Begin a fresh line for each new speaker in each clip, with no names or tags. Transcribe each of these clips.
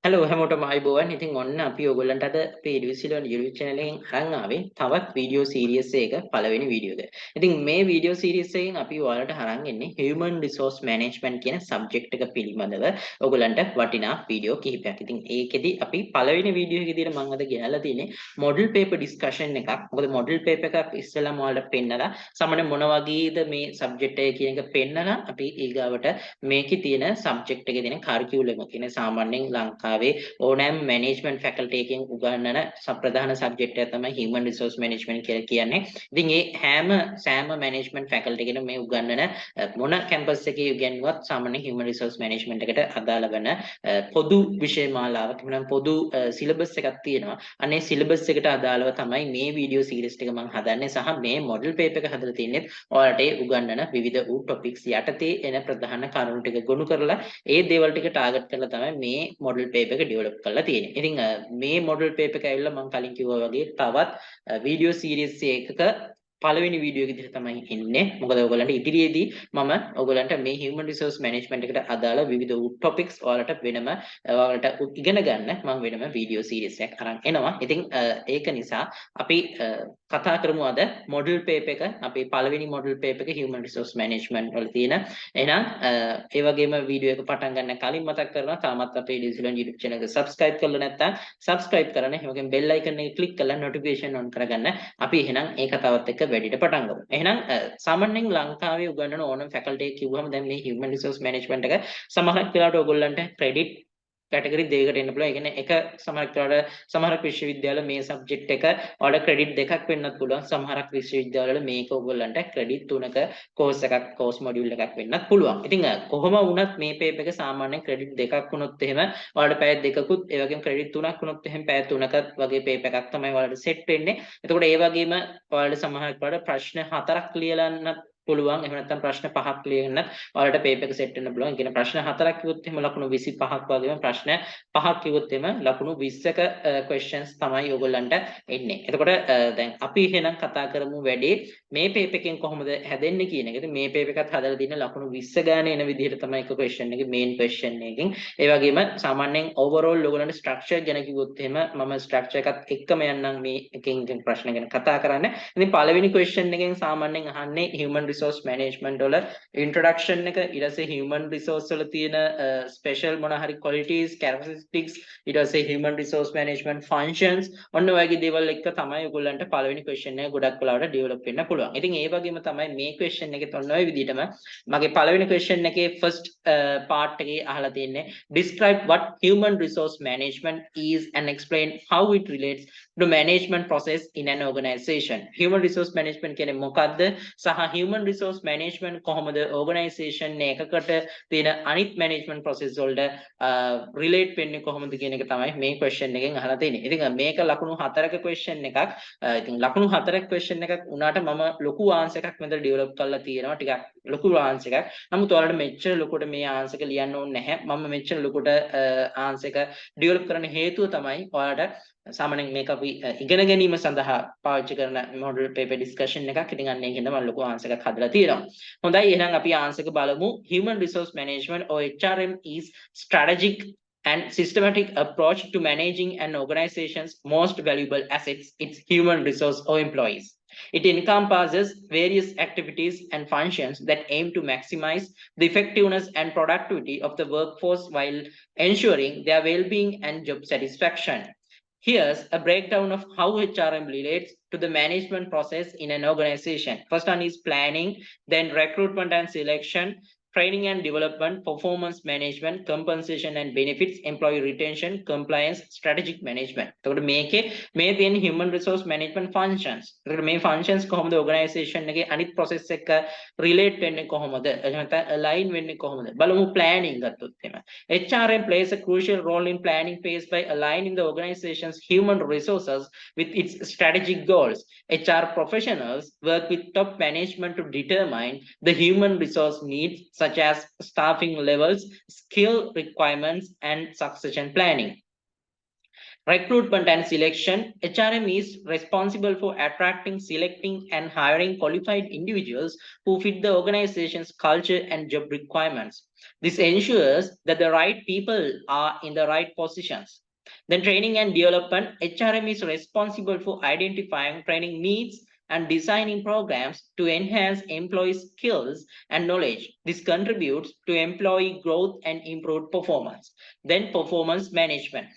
Hello හැමෝටම ආයුබෝවන්. ඉතින් ඔන්න අපි ඔයගොල්ලන්ට අද අපේ ඉඩවිසිලන් YouTube channel එකෙන් අරන් ආවේ තවත් වීඩියෝ සීරීස් එක පළවෙනි වීඩියෝ එක. ඉතින් මේ වීඩියෝ සීරීස් එකෙන් අපි ඔයාලට අරන් එන්නේ human resource management කියන subject එක පිළිබඳව ඔයගොල්ලන්ට වටිනා වීඩියෝ කිහිපයක්. ඉතින් ඒකෙදි අපි පළවෙනි වීඩියෝ එක විදිහට මම අද ගෙනල්ලා තියෙන්නේ model paper discussion එකක්. මොකද model paper එකක් ඉස්සෙල්ලාම ඔයාලට පෙන්නලා සාමාන්‍ය මොන වගේද මේ subject එක කියන එක පෙන්නලා අපි ඊගාවට මේකේ තියෙන subject එකේ තියෙන curriculum කියන සාමාන්‍යයෙන් ලංකාවේ ඕනෑම management faculty එකකින් උගන්වන ප්‍රධාන subject එක තමයි human resource management කියලා කියන්නේ. ඉතින් ඒ සෑම management faculty එකකම මේ උගන්වන මොන campus එකේ උගන්වුවත් සාමාන්‍ය human resource management එකට අදාළ වෙන පොදු විෂය මාලාවක් එහෙනම් පොදු syllabus එකක් තියෙනවා. අනේ syllabus එකට අදාළව තමයි මේ video series එක මම හදන්නේ සහ මේ model paper එක හදලා තින්නේ ඔයාලට උගන්වන විවිධ වූ topics යටතේ එන ප්‍රධාන කරුණු ටික ගොනු කරලා ඒ දේවල් ටික ටාගට් කරලා තමයි මේ model paper එක develop කරලා තියෙන්නේ. ඉතින් මේ model paper එක ඇවිල්ලා මම කලින් කිව්වා වගේ තවත් video series එකක පළවෙනි වීඩියෝ එක විදිහට තමයි එන්නේ. මොකද ඔයගොල්ලන්ට ඉදිරියේදී මම ඔයගොල්ලන්ට මේ human resource management එකට අදාළ විවිධ topics ඔයාලට වෙනම ඔයාලට ඉගෙන ගන්න මම වෙනම වීඩියෝ series එකක් අරන් එනවා. ඉතින් ඒක නිසා අපි කතා කරමු අද model paper එක. අපි පළවෙනි model paper එක human resource management වල තියෙන. එහෙනම් ඒ වගේම වීඩියෝ එක පටන් ගන්න කලින් මතක් කරනවා තාමත් අපේ ඩිජිටල් YouTube channel එක subscribe කරලා නැත්නම් subscribe කරන්න. ඒ වගේම bell icon එක click කරලා notification on කරගන්න. අපි එහෙනම් ඒ කතාවත් එක්ක වැඩිට පටන් ගමු. එහෙනම් සාමාන්‍යයෙන් ලංකාවේ උගන්වන ඕනම faculty එක කිව්වම දැන් මේ human resource management එක සමහරක් වෙලාවට ඔයගොල්ලන්ට credit කැටගරි දෙකකට එන්න පුළුවන්. ඒ කියන්නේ එක සමහරක් වෙලාවට සමහරක් විශ්වවිද්‍යාවල මේ සබ්ජෙක්ට් එක ඔයාලට ක්‍රෙඩිට් දෙකක් වෙන්නත් පුළුවන්. සමහරක් විශ්වවිද්‍යාවල මේක ඔයගොල්ලන්ට ක්‍රෙඩිට් 3ක කෝස් මොඩියුල් එකක් වෙන්නත් පුළුවන්. ඉතින් කොහොම වුණත් මේ පේපර් එක සාමාන්‍යයෙන් ක්‍රෙඩිට් දෙකක් වුණොත් එහෙම ඔයාලට පැය දෙකකුත් ඒ වගේම ක්‍රෙඩිට් 3ක් වුණොත් එහෙම පැය 3ක වගේ පේපර් එකක් තමයි ඔයාලට සෙට් වෙන්නේ. එතකොට ඒ වගේම ඔයාලට සමහරක් වෙලාවට ප්‍රශ්න 4ක් ලියලන්නත් පුළුවන්. එහෙම නැත්නම් ප්‍රශ්න 5ක් ලියන්න ඔයාලට පේපර් එක සෙට් වෙන්න පුළුවන්. කියන ප්‍රශ්න 4ක් කිව්වොත් එහෙම ලකුණු 25ක් වගේම ප්‍රශ්න 5ක් කිව්වොත් එහෙම ලකුණු 20ක questions තමයි ඔයගොල්ලන්ට එන්නේ. එතකොට දැන් අපි එහෙනම් කතා කරමු වැඩි මේ පේපර් එකෙන් කොහොමද හැදෙන්නේ කියන එක. ඉතින් මේ පේපර් එකත් හදලා තියෙන ලකුණු 20 ගානේ එන විදිහට තමයි එක question එකේ main question එකකින්. ඒ වගේම සාමාන්‍යයෙන් overall ඔයගොල්ලන්ට structure ගැන කිව්වොත් එහෙම මම structure එකත් එක්කම යන්නම් මේ එකකින් ප්‍රශ්න ගැන කතා කරන්න. ඉතින් පළවෙනි question එකෙන් සාමාන්‍යයෙන් අහන්නේ human resource management වල introduction එක ඊට පස්සේ human resource වල තියෙන special මොන හරි qualities characteristics ඊට පස්සේ human resource management functions ඔන්න ඔයගේ දේවල් එක්ක තමයි ඔයගොල්ලන්ට පළවෙනි question එක ගොඩක් වෙලාවට develop වෙන්න පුළුවන්. ඉතින් ඒ වගේම තමයි මේ question එකෙත් ඔන්න ඔය විදිහටම මගේ පළවෙනි question එකේ first part එකේ අහලා තියෙන්නේ describe what human resource management is and explain how it relates to management process in an organization. Human resource management කියන්නේ මොකක්ද සහ human resource management කොහොමද organization එකකට තියෙන අනිත් management process වලට relate වෙන්නේ කොහොමද කියන එක තමයි මේ question එකෙන් අහලා තියෙන්නේ. ඉතින් මේක ලකුණු 4ක question එකක්. ඉතින් ලකුණු 4ක question එකක් උනාට මම ලොකු answer එකක් මෙතන develop කරලා තියෙනවා. ටිකක් ලොකු answer එකක්. නමුත් ඔයාලට මෙච්චර ලොකුට මේ answer එක ලියන්න ඕනේ නැහැ. මම මෙච්චර ලොකුට answer එක develop කරන්න හේතුව තමයි ඔයාලට සාමාන්‍යයෙන් මේක අපි ඉගෙන ගැනීම සඳහා පාවිච්චි කරන model paper discussion එකක්. ඉතින් අන්න ඒකින්ද මම ලොකු answer එකක් හදලා තියෙනවා. හොඳයි එහෙනම් අපි answer එක බලමු. Human resource management or HRM is strategic and systematic approach to managing an organization's most valuable assets, its human resource or employees. It encompasses various activities and functions that aim to maximize the effectiveness and productivity of the workforce while ensuring their well-being and job satisfaction. Here's a breakdown of how HRM relates to the management process in an organization. First one is planning, then recruitment and selection, training and development, performance management, compensation and benefits, employee retention, compliance, strategic management. එතකොට මේකේ මේ තියෙන human resource management functions. එතකොට මේ functions කොහොමද organization එකේ අනිත් process එක relate වෙන්නේ කොහොමද? එහෙනම් align වෙන්නේ කොහොමද? බලමු planning ගත්තොත් එහෙම. HRM plays a crucial role in planning phase by aligning the organization's human resources with its strategic goals. HR professionals work with top management to determine the human resource needs such as staffing levels, skill requirements, and succession planning. Recruitment and selection. HRM is responsible for attracting, selecting, and hiring qualified individuals who fit the organization's culture and job requirements. This ensures that the right people are in the right positions. Then training and development. HRM is responsible for identifying training needs and designing programs to enhance employee skills and knowledge. This contributes to employee growth and improved performance. Then performance management.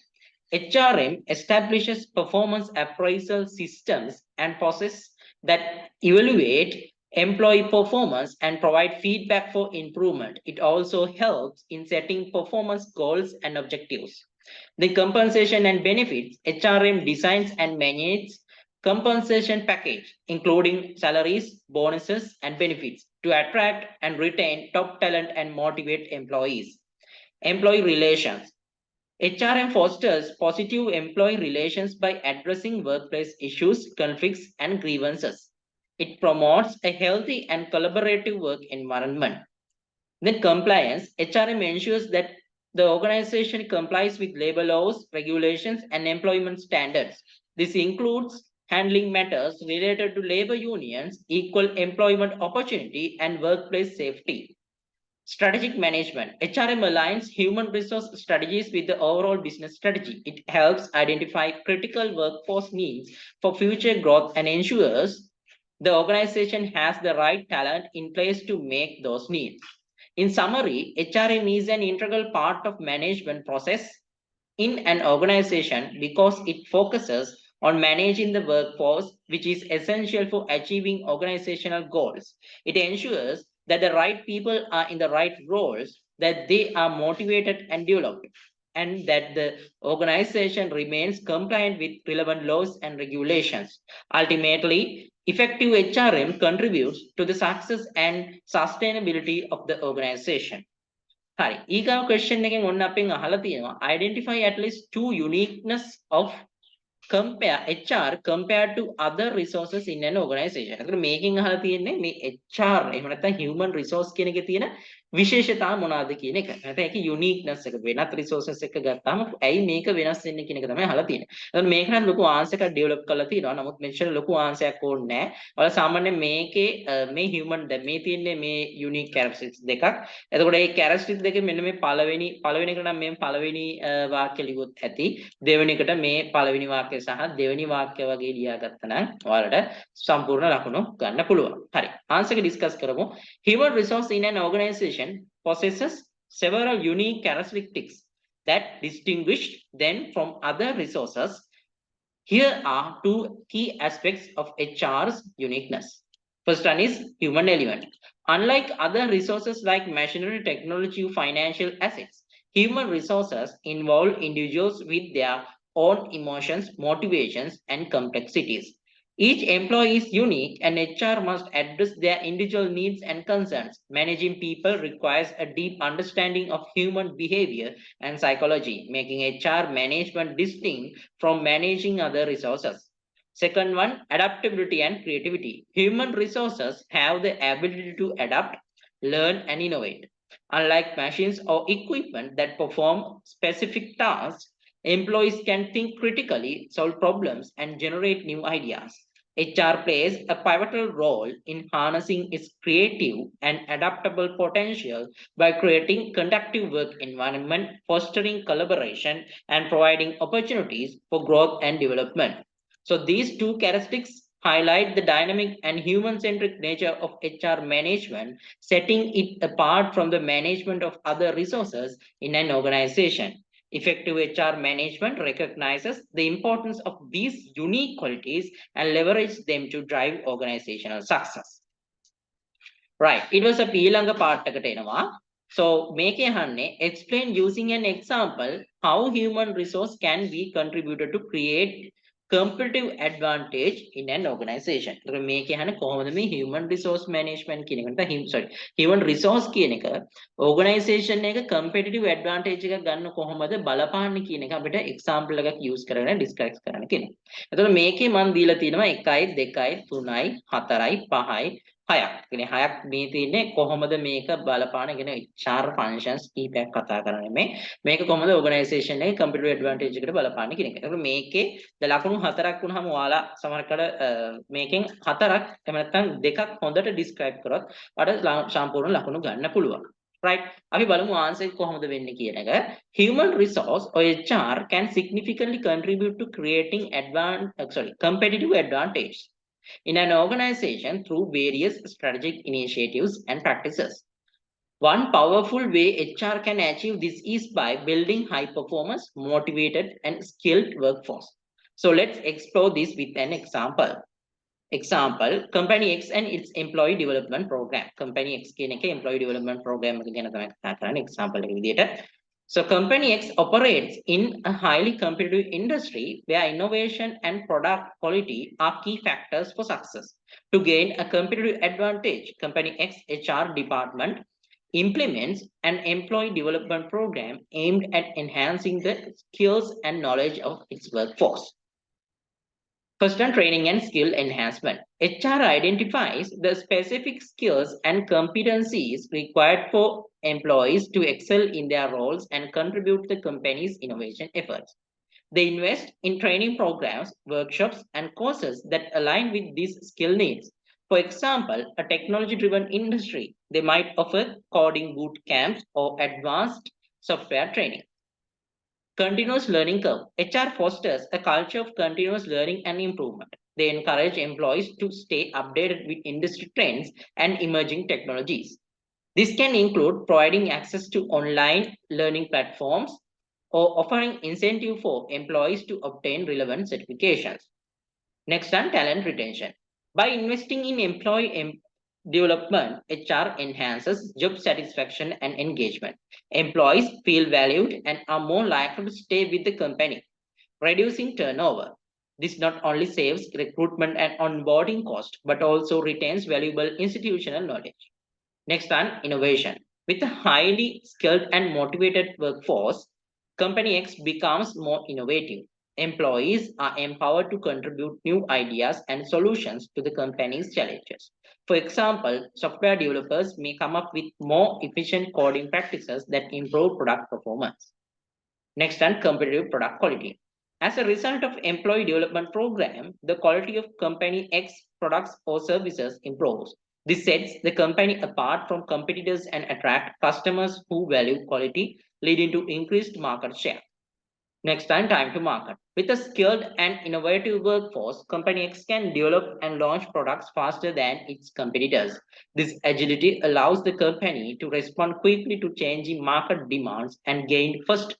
HRM establishes performance appraisal systems and processes that evaluate employee performance and provide feedback for improvement. It also helps in setting performance goals and objectives. The compensation and benefits. HRM designs and manages compensation package, including salaries, bonuses, and benefits to attract and retain top talent and motivate employees. Employee relations. HRM fosters positive employee relations by addressing workplace issues, conflicts, and grievances. It promotes a healthy and collaborative work environment. Then compliance. HRM ensures that the organization complies with labor laws, regulations, and employment standards. This includes handling matters related to labor unions, equal employment opportunity, and workplace safety. Strategic management. HRM aligns human resource strategies with the overall business strategy. It helps identify critical workforce needs for future growth and ensures the organization has the right talent in place to make those needs. In summary, HRM is an integral part of management process in an organization because it focuses on managing the workforce, which is essential for achieving organizational goals. It ensures that the right people are in the right roles, that they are motivated and developed, and that the organization remains compliant with relevant laws and regulations. Ultimately, effective HRM contributes to the success and sustainability of the organization. හරි ඊගාව question එකෙන් ඔන්න අපෙන් අහලා තියෙනවා identify at least two uniqueness of compare HR compared to other resources in an organization. ඒකට මේකෙන් අහලා තියෙන්නේ මේ HR එහෙම නැත්නම් human resource කියන එකේ තියෙන විශේෂතා මොනවාද කියන එක. නැත්නම් ඒකේ uniqueness එක වෙනත් resources එක ගත්තාම ඇයි මේක වෙනස් වෙන්නේ කියන එක තමයි අහලා තියෙන්නේ. එතකොට මේක නම් ලොකු answer එකක් develop කරලා තියෙනවා. නමුත් මෙච්චර ලොකු answer එකක් ඕනේ නැහැ. ඔයාලා සාමාන්‍යයෙන් මේකේ මේ human මේ තියෙන්නේ මේ unique characteristics දෙකක්. එතකොට මේ characteristics දෙකේ මෙන්න මේ පළවෙනි එකට නම් මේ පළවෙනි වාක්‍ය ලියුවොත් ඇති. දෙවෙනි එකට මේ පළවෙනි වාක්‍ය සහ දෙවෙනි වාක්‍ය වගේ ලියාගත්තා නම් ඔයාලට සම්පූර්ණ ලකුණු ගන්න පුළුවන්. හරි. ආන්සර් එක ඩිස්කස් කරමු. Human resource in an organization possesses several unique characteristics that distinguish them from other resources. Here are two key aspects of HR's uniqueness. First one is human element. Unlike other resources like machinery, technology, financial assets, human resources involve individuals with their own emotions, motivations, and complexities. Each employee is unique and HR must address their individual needs and concerns. Managing people requires a deep understanding of human behavior and psychology, making HR management distinct from managing other resources. Second one, adaptability and creativity. Human resources have the ability to adapt, learn, and innovate. Unlike machines or equipment that perform specific tasks, employees can think critically, solve problems, and generate new ideas. HR plays a pivotal role in harnessing its creative and adaptable potential by creating conducive work environment, fostering collaboration, and providing opportunities for growth and development. So these two characteristics highlight the dynamic and human-centric nature of HR management, setting it apart from the management of other resources in an organization. Effective HR management recognizes the importance of these unique qualities and leverages them to drive organizational success. Right, it was a ඊළඟ part එකට එනවා. So මේකේ අහන්නේ explain using an example how human resource can be contributed to create competitive advantage in an organization. ඒතර මේකේ අහන්නේ කොහොමද මේ human resource management කියන එක නැත්නම් human resource කියන එක organization එක competitive advantage එකක් ගන්න කොහොමද බලපාන්නේ කියන එක අපිට example එකක් use කරගෙන discuss කරන්න කියනවා. එතකොට මේකේ මම දීලා තියෙනවා 1යි 2යි 3යි 4යි 5යි හයක්. කියන්නේ හයක් මේ තියෙන්නේ කොහොමද මේක බලපාන කියන HR functions කීපයක් කතා කරන්නේ මේක කොහොමද organization එකේ competitive advantage එකට බලපාන්නේ කියන එක. ඒකට මේකේ ලකුණු හතරක් වුණාම ඔයාලා සමහරකට මේකෙන් හතරක් එහෙම නැත්නම් දෙකක් හොඳට describe කරොත් ඔයාලට සම්පූර්ණ ලකුණු ගන්න පුළුවන්. right අපි බලමු answer කොහොමද වෙන්නේ කියන එක. Human resource or HR can significantly contribute to creating competitive advantage in an organization through various strategic initiatives and practices. One powerful way HR can achieve this is by building high performance, motivated, and skilled workforce. So let's explore this with an example. Example, Company X and its employee development program. Company X කියන එක employee development program එක ගැන තමයි කතා කරන්නේ example එක විදියට. So Company X operates in a highly competitive industry where innovation and product quality are key factors for success. To gain a competitive advantage, Company X HR department implements an employee development program aimed at enhancing the skills and knowledge of its workforce. First on training and skill enhancement. HR identifies the specific skills and competencies required for employees to excel in their roles and contribute to the company's innovation efforts. They invest in training programs, workshops, and courses that align with these skill needs. For example, a technology-driven industry, they might offer coding boot camps or advanced software training. Continuous learning curve. HR fosters a culture of continuous learning and improvement. They encourage employees to stay updated with industry trends and emerging technologies. This can include providing access to online learning platforms or offering incentive for employees to obtain relevant certifications. Next on talent retention. By investing in employee development, HR enhances job satisfaction and engagement. Employees feel valued and are more likely to stay with the company, reducing turnover. This not only saves recruitment and onboarding costs, but also retains valuable institutional knowledge. Next on innovation. With a highly skilled and motivated workforce, Company X becomes more innovative. Employees are empowered to contribute new ideas and solutions to the company's challenges. For example, software developers may come up with more efficient coding practices that improve product performance. Next on competitive product quality. As a result of employee development program, the quality of Company X products or services improves. This sets the company apart from competitors and attract customers who value quality, leading to increased market share. Next time to market. With a skilled and innovative workforce, Company X can develop and launch products faster than its competitors. This agility allows the company to respond quickly to changing market demands and gain first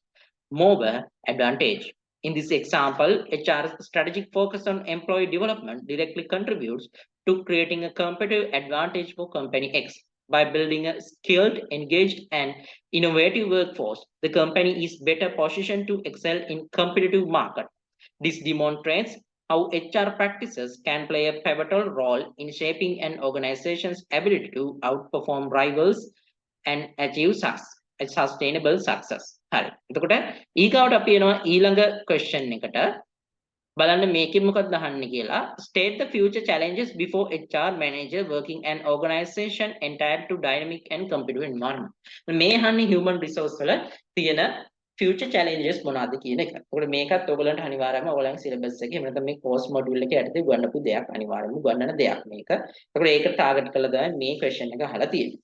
mover advantage. In this example, HR's strategic focus on employee development directly contributes to creating a competitive advantage for Company X. By building a skilled, engaged, and innovative workforce, the company is better positioned to excel in competitive market. This demonstrates how HR practices can play a pivotal role in shaping an organization's ability to outperform rivals and achieve sustainable success. හරි. එතකොට ඊගාවට අපි එනවා ඊළඟ question එකට. බලන්න මේකෙන් මොකක්ද අහන්නේ කියලා. State the future challenges before HR manager working an organization entirely to dynamic and competitive environment. මේ අහන්නේ human resource වල තියෙන future challenges මොනවාද කියන එක. ඒකට මේකත් ඔයගලන්ට අනිවාර්යයෙන්ම ඔයගලගේ syllabus එකේ එහෙම නැත්නම් මේ course module එකේ යටතේ ගන්නපු දෙයක් අනිවාර්යයෙන්ම ගන්නන දෙයක් මේක. ඒකට ඒක target කරලා තමයි මේ question එක අහලා තියෙන්නේ.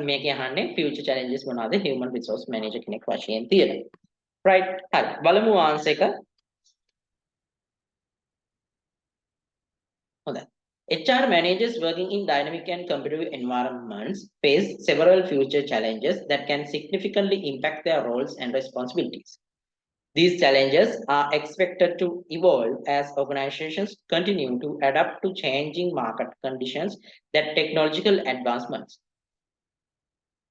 මේකේ අහන්නේ future challenges මොනවාද human resource manager කෙනෙක් වශයෙන් තියෙන. right හරි බලමු answer එක. හොඳයි. HR managers working in dynamic and competitive environments face several future challenges that can significantly impact their roles and responsibilities. These challenges are expected to evolve as organizations continue to adapt to changing market conditions that technological advancements.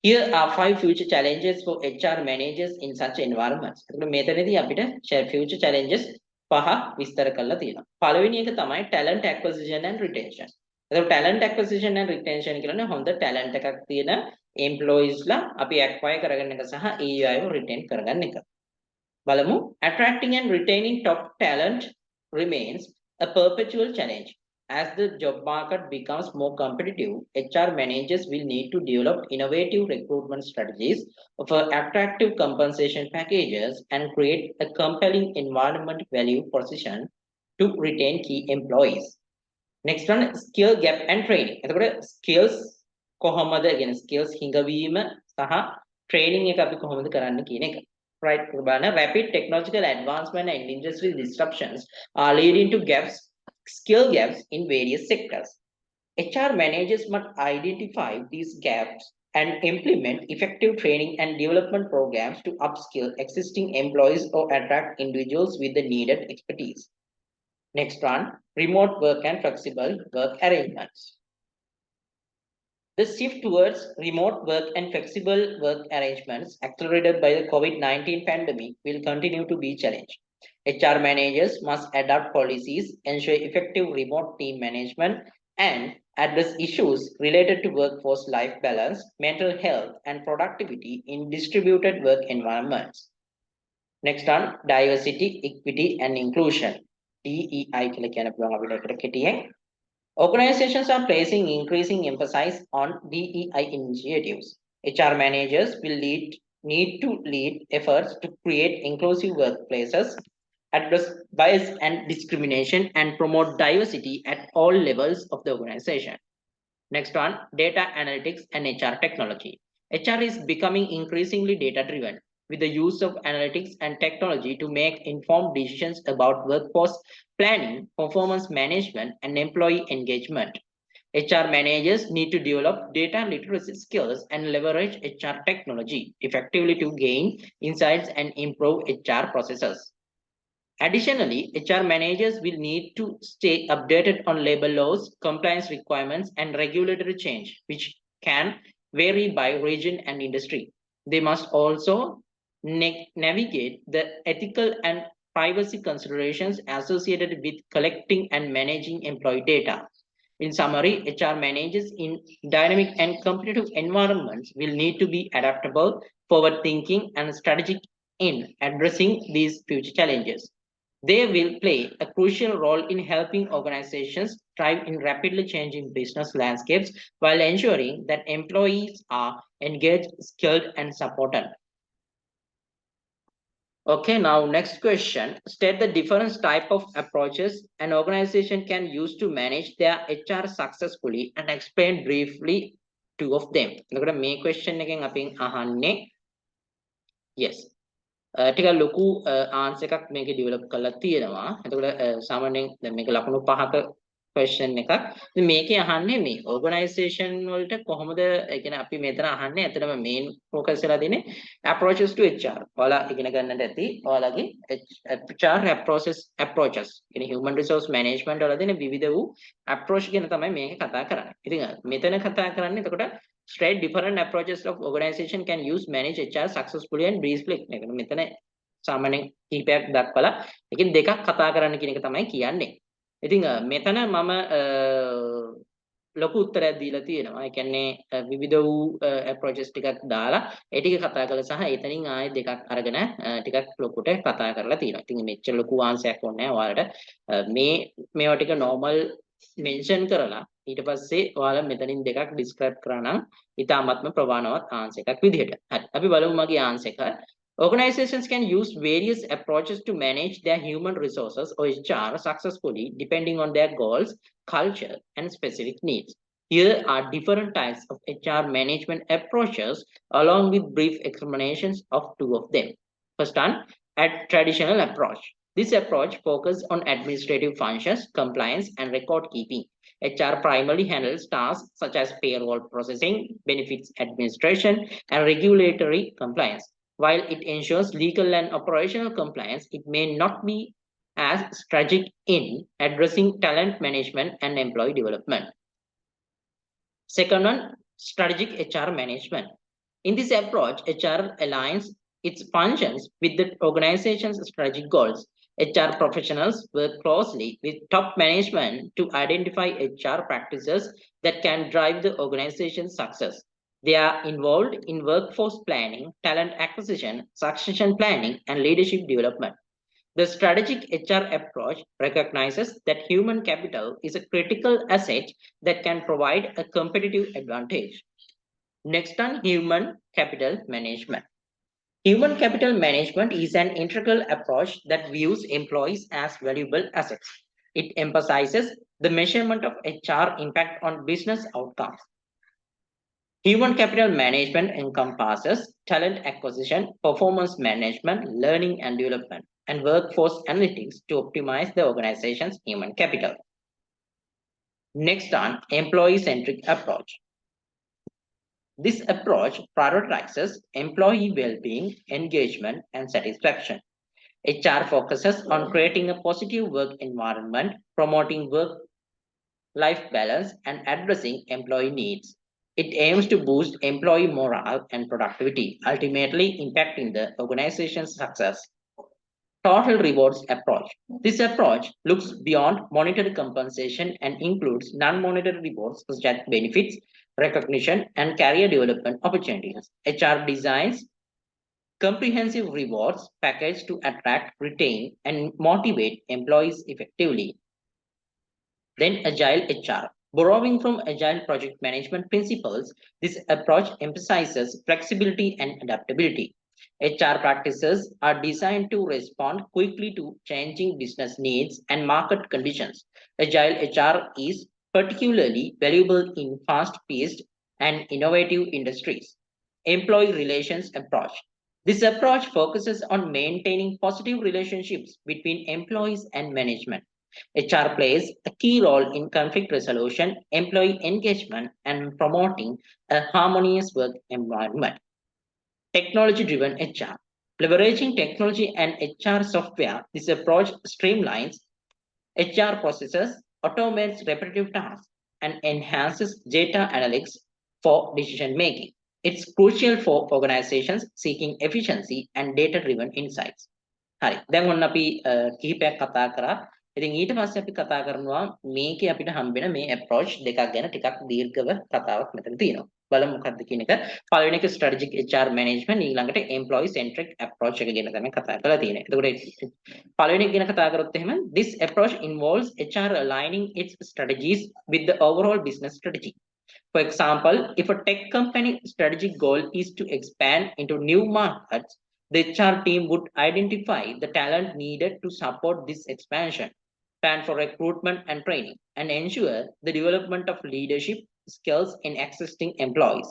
Here are 5 future challenges for HR managers in such environments. මෙතනදී අපිට future challenges පහ විස්තර කරලා තියෙනවා. පළවෙනි එක තමයි talent acquisition and retention. එතකොට talent acquisition and retention කියන්නේ හොඳ talent එකක් තියෙන employees ලා අපි acquire කරගන්න එක සහ ඒ අයව retain කරගන්න එක. බලමු attracting and retaining top talent remains a perpetual challenge. As the job market becomes more competitive, HR managers will need to develop innovative recruitment strategies, offer attractive compensation packages, and create a compelling environment value proposition to retain key employees. Next one, skill gap and training. එතකොට skills කොහොමද කියන skills හිඟවීම සහ training එක අපි කොහොමද කරන්න කියන එක. Right, බලන්න rapid technological advancement and industrial disruptions are leading to skill gaps in various sectors. HR managers must identify these gaps and implement effective training and development programs to upskill existing employees or attract individuals with the needed expertise. Next one, remote work and flexible work arrangements. The shift towards remote work and flexible work arrangements accelerated by the COVID-19 pandemic will continue to be challenged. HR managers must adopt policies, ensure effective remote team management, and address issues related to workforce life balance, mental health, and productivity in distributed work environments. Next one, diversity, equity, and inclusion. DEI කියලා කියන පුළුවන් අපිට ඒකට කෙටියෙන්. Organizations are placing increasing emphasis on DEI initiatives. HR managers will need to lead efforts to create inclusive workplaces, address bias and discrimination, and promote diversity at all levels of the organization. Next one, data analytics and HR technology. HR is becoming increasingly data-driven, with the use of analytics and technology to make informed decisions about workforce planning, performance management, and employee engagement. HR managers need to develop data literacy skills and leverage HR technology effectively to gain insights and improve HR processes. Additionally, HR managers will need to stay updated on labor laws, compliance requirements, and regulatory change, which can vary by region and industry. They must also navigate the ethical and privacy considerations associated with collecting and managing employee data. In summary, HR managers in dynamic and competitive environments will need to be adaptable, forward-thinking, and strategic in addressing these future challenges. They will play a crucial role in helping organizations thrive in rapidly changing business landscapes while ensuring that employees are engaged, skilled, and supported. Okay, now next question. State the different type of approaches an organization can use to manage their HR successfully and explain briefly two of them. එතකොට මේ question එකෙන් අපෙන් අහන්නේ yes. ටිකක් ලොකු answer එකක් මේකේ develop කරලා තියෙනවා. එතකොට සාමාන්‍යයෙන් දැන් මේක ලකුණු 5ක question එකක්. ඉතින් මේකේ අහන්නේ මේ organization වලට කොහොමද ඒ කියන්නේ අපි මෙතන අහන්නේ ඇත්තටම main focus කරලා දෙන්නේ approaches to HR. ඔයාලා ඉගෙන ගන්නට ඇති ඔයාලගේ HR approaches. කියන්නේ human resource management වල දෙන විවිධ වූ approach ගැන තමයි මේක කතා කරන්නේ. ඉතින් මෙතන කතා කරන්නේ එතකොට straight different approaches of organization can use manage HR successfully and briefly. මෙතන සාමාන්‍යයෙන් කීපයක් දක්වලා එකකින් දෙකක් කතා කරන්න කියන එක තමයි කියන්නේ. ඉතින් මෙතන මම ලොකු උත්තරයක් දීලා තියෙනවා. ඒ කියන්නේ විවිධ වූ approaches ටිකක් දාලා ඒ ටික කතා කළා සහ එතනින් ආයෙ දෙකක් අරගෙන ටිකක් ලොකුට කතා කරලා තියෙනවා. ඉතින් මෙච්චර ලොකු ආන්සරයක් ඕනේ නැහැ ඔයාලට. මේවා ටික normal mention කරලා ඊට පස්සේ ඔයාලා මෙතනින් දෙකක් describe කරා නම් ඉතාමත්ම ප්‍රමාණවත් ආන්සර් එකක් විදිහට. හරි. අපි බලමු මගේ ආන්සර් එක. Organizations can use various approaches to manage their human resources or HR successfully depending on their goals, culture, and specific needs. Here are different types of HR management approaches along with brief explanations of two of them. First one, a traditional approach. This approach focuses on administrative functions, compliance, and record keeping. HR primarily handles tasks such as payroll processing, benefits administration, and regulatory compliance. While it ensures legal and operational compliance, it may not be as strategic in addressing talent management and employee development. Second one, strategic HR management. In this approach, HR aligns its functions with the organization's strategic goals. HR professionals work closely with top management to identify HR practices that can drive the organization's success. They are involved in workforce planning, talent acquisition, succession planning, and leadership development. The strategic HR approach recognizes that human capital is a critical asset that can provide a competitive advantage. Next on human capital management. Human capital management is an integral approach that views employees as valuable assets. It emphasizes the measurement of HR impact on business outcomes. Human capital management encompasses talent acquisition, performance management, learning and development, and workforce analytics to optimize the organization's human capital. Next on employee-centric approach. This approach prioritizes employee well-being, engagement, and satisfaction. HR focuses on creating a positive work environment, promoting work-life balance, and addressing employee needs. It aims to boost employee morale and productivity, ultimately impacting the organization's success. Total rewards approach. This approach looks beyond monetary compensation and includes non-monetary rewards such as benefits, recognition, and career development opportunities. HR designs comprehensive rewards package to attract, retain, and motivate employees effectively. Then agile HR. Borrowing from agile project management principles, this approach emphasizes flexibility and adaptability. HR practices are designed to respond quickly to changing business needs and market conditions. Agile HR is particularly valuable in fast-paced and innovative industries. Employee relations approach. This approach focuses on maintaining positive relationships between employees and management. HR plays a key role in conflict resolution, employee engagement, and promoting a harmonious work environment. Technology-driven HR. Leveraging technology and HR software, this approach streamlines HR processes, automates repetitive tasks, and enhances data analytics for decision-making. It's crucial for organizations seeking efficiency and data-driven insights. හරි. දැන් ඔන්න අපි කිහිපයක් කතා කරා. ඉතින් ඊට පස්සේ අපි කතා කරනවා මේකේ අපිට හම්බෙන මේ approach දෙකක් ගැන ටිකක් දීර්ඝව කතාවක් මෙතන තියෙනවා. බලමු මොකක්ද කියන එක. පළවෙනි එක strategic HR management, ඊළඟට employee centric approach එක ගැන තමයි කතා කරලා තියෙන්නේ. එතකොට පළවෙනි එක ගැන කතා කරොත් එහෙම this approach involves HR aligning its strategies with the overall business strategy. For example, if a tech company strategic goal is to expand into new markets, the HR team would identify the talent needed to support this expansion, plan for recruitment and training, and ensure the development of leadership skills in existing employees.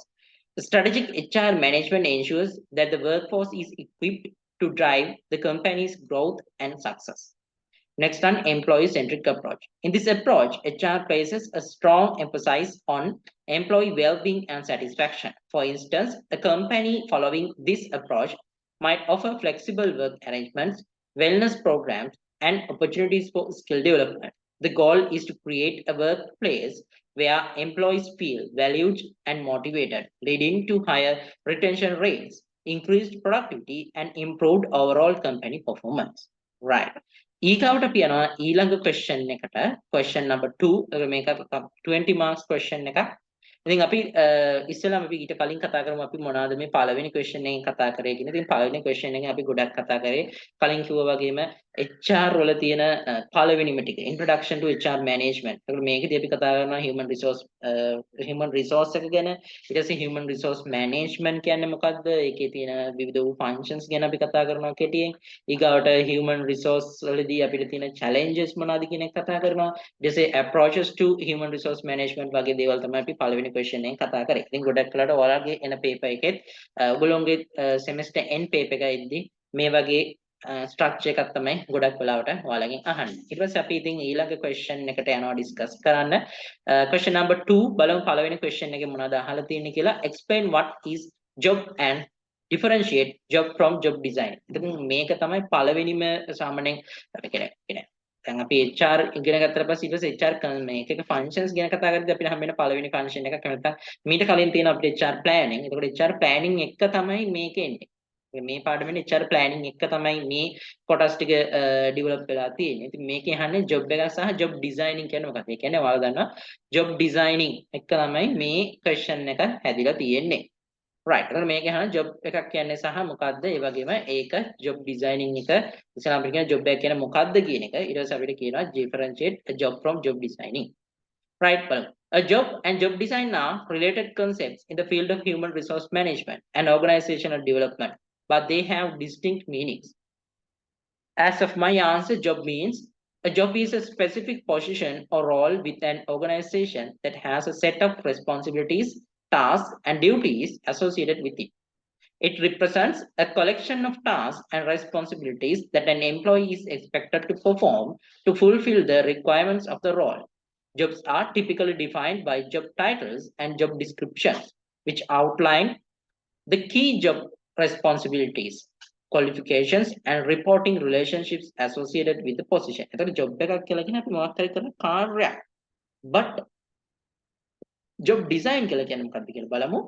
The strategic HR management ensures that the workforce is equipped to drive the company's growth and success. Next on employee-centric approach. In this approach, HR places a strong emphasis on employee well-being and satisfaction. For instance, a company following this approach might offer flexible work arrangements, wellness programs, and opportunities for skill development. The goal is to create a workplace where employees feel valued and motivated, leading to higher retention rates, increased productivity, and improved overall company performance. Right. ඊගාවට අපි යනවා ඊළඟ question එකට. Question number 2. මේක 20 marks question එකක්. ඉතින් අපි ඉස්සෙල්ලාම අපි ඊට කලින් කතා කරමු අපි මොනවාද මේ පළවෙනි question එකෙන් කතා කරේ කියන. ඉතින් පළවෙනි question එකෙන් අපි ගොඩක් කතා කරේ කලින් කිව්වා වගේම HR වල තියෙන පළවෙනිම ටික introduction to HR management. ඒකට මේකදී අපි කතා කරනවා human resource එක ගැන. ඊට පස්සේ human resource management කියන්නේ මොකක්ද? ඒකේ තියෙන විවිධ වූ functions ගැන අපි කතා කරනවා කෙටියෙන්. ඊගාවට human resource වලදී අපිට තියෙන challenges මොනවාද කියන එක කතා කරනවා. ඊට පස්සේ approaches to human resource management වගේ දේවල් තමයි අපි පළවෙනි question එකෙන් කතා කරේ. ඉතින් ගොඩක් වෙලාවට ඔයාලගේ එන paper එකෙත් ඔයගොල්ලෝගේ semester end paper එකෙදී මේ වගේ structure එකක් තමයි ගොඩක් වෙලාවට ඔයාලගෙන් අහන්නේ. ඊට පස්සේ අපි ඉතින් ඊළඟ question එකට යනවා discuss කරන්න. Question number 2 බලමු පළවෙනි question එකේ මොනවද අහලා තියෙන්නේ කියලා. Explain what is job and differentiate job from job design. ඉතින් මේක තමයි පළවෙනිම සාමාන්‍යයෙන් අපි කියන්නේ දැන් අපි HR ඉගෙන ගත්තට පස්සේ ඊට පස්සේ HR මේකක functions ගැන කතා කරද්දී අපිට හම්බ වෙන පළවෙනි function එකක් නැත්නම් මීට කලින් තියෙන අපිට HR planning. ඒකට HR planning එක තමයි මේකේ එන්නේ. මේ පාඩමේ HR planning එක තමයි මේ කොටස් ටික develop වෙලා තියෙන්නේ. ඉතින් මේකේ අහන්නේ job එක සහ job designing කියන්නේ මොකක්ද? ඒ කියන්නේ ඔයාලා දන්නවා job designing එක තමයි මේ question එක හැදිලා තියෙන්නේ. right. එතකොට මේකේ අහන job එකක් කියන්නේ සහ මොකද්ද? ඒ වගේම ඒක job designing එක ඉස්සෙල්ලා අපිට කියන job එක කියන්නේ මොකද්ද කියන එක. ඊට පස්සේ අපිට කියනවා differentiate a job from job designing. Right. Well, a job and job design are related concepts in the field of human resource management and organizational development, but they have distinct meanings. As of my answer, job means a job is a specific position or role with an organization that has a set of responsibilities, tasks, and duties associated with it. It represents a collection of tasks and responsibilities that an employee is expected to perform to fulfill the requirements of the role. Jobs are typically defined by job titles and job descriptions, which outline the key job responsibilities, qualifications, and reporting relationships associated with the position. එතකොට job එකක් කියලා කියන්නේ අපි මොකක් හරි කරන කාර්යයක්. But job design කියලා කියන්නේ මොකක්ද කියලා බලමු.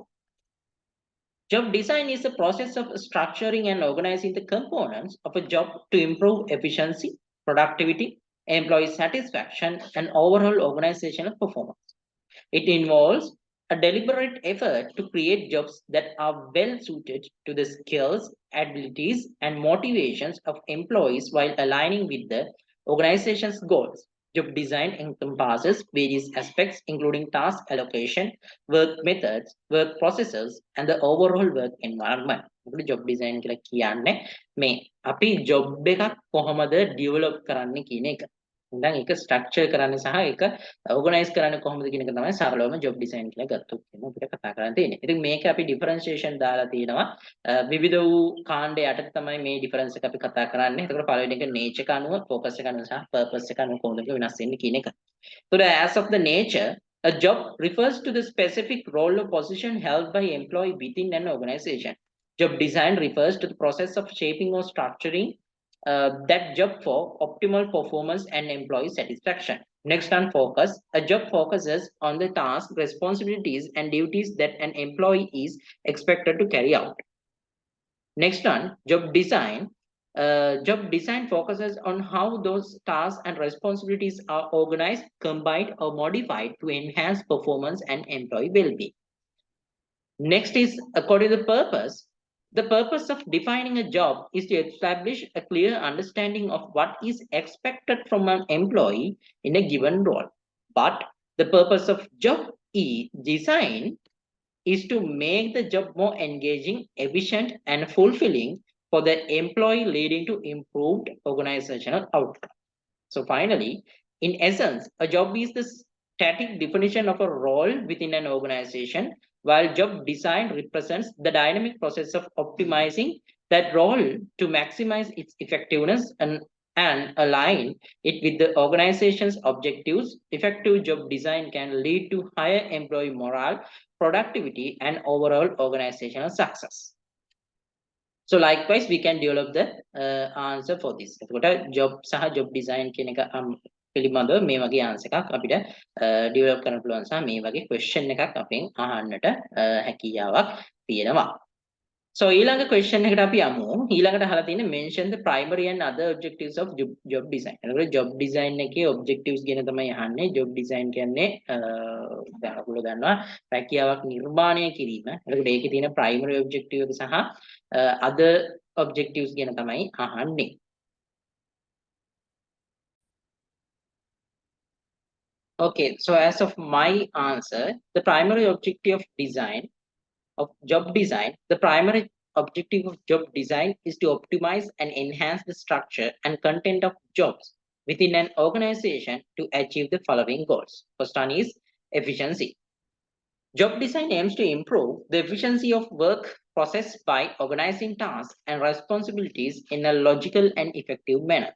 Job design is the process of structuring and organizing the components of a job to improve efficiency, productivity, employee satisfaction, and overall organizational performance. It involves a deliberate effort to create jobs that are well suited to the skills, abilities, and motivations of employees while aligning with the organization's goals. Job design encompasses various aspects, including task allocation, work methods, work processes, and the overall work environment. Job design කියලා කියන්නේ මේ අපි job එකක් කොහොමද develop කරන්න කියන එක. දැන් ඒක ස්ට්‍රක්චර් කරන්න සහ ඒක ඕගනයිස් කරන්න කොහොමද කියන එක තමයි සරලවම ජොබ් ඩිසයින් කියලා ගත්තොත් එහෙනම් අපිට කතා කරන්න තියෙන්නේ. ඉතින් මේක අපි ඩිෆරන්ෂියේෂන් දාලා තියෙනවා. විවිධ වූ කාණ්ඩ යටතේ තමයි මේ ඩිෆරන්ස් එක අපි කතා කරන්නේ. එතකොට පළවෙනි එක නේචර් එක අනුව, ફોකස් එක අනුව සහ පර්පස් එක අනුව කොහොමද වෙනස් වෙන්නේ කියන එක. එතකොට as of the nature, a job refers to the specific role or position held by employee within an organization. Job design refers to the process of shaping or structuring that job for optimal performance and employee satisfaction. Next on focus, a job focuses on the tasks, responsibilities, and duties that an employee is expected to carry out. Next on job design, job design focuses on how those tasks and responsibilities are organized, combined, or modified to enhance performance and employee well-being. Next is according to the purpose. The purpose of defining a job is to establish a clear understanding of what is expected from an employee in a given role. But the purpose of job design is to make the job more engaging, efficient, and fulfilling for the employee, leading to improved organizational outcome. So finally, in essence, a job is the static definition of a role within an organization, while job design represents the dynamic process of optimizing that role to maximize its effectiveness and align it with the organization's objectives. Effective job design can lead to higher employee morale, productivity, and overall organizational success. So likewise, we can develop the answer for this. එතකොට job සහ job design කියන එක පිළිබඳව මේ වගේ answer එකක් අපිට develop කරන්න පුළුවන් සහ මේ වගේ ක්වෙස්චන් එකක් අපෙන් අහන්නට හැකියාවක් තියෙනවා. So ඊළඟ ක්වෙස්චන් එකට අපි යමු. ඊළඟට අහලා තියෙන්නේ mention the primary and other objectives of job design. එතකොට job design එකේ objectives ගැන තමයි අහන්නේ. job design කියන්නේ දැන් ඔයගොල්ලෝ දන්නවා රැකියාවක් නිර්මාණය කිරීම. එතකොට ඒකේ තියෙන primary objective එක සහ other objectives ගැන තමයි අහන්නේ. Okay, so as of my answer, the primary objective of job design, the primary objective of job design is to optimize and enhance the structure and content of jobs within an organization to achieve the following goals. First one is efficiency. Job design aims to improve the efficiency of work process by organizing tasks and responsibilities in a logical and effective manner.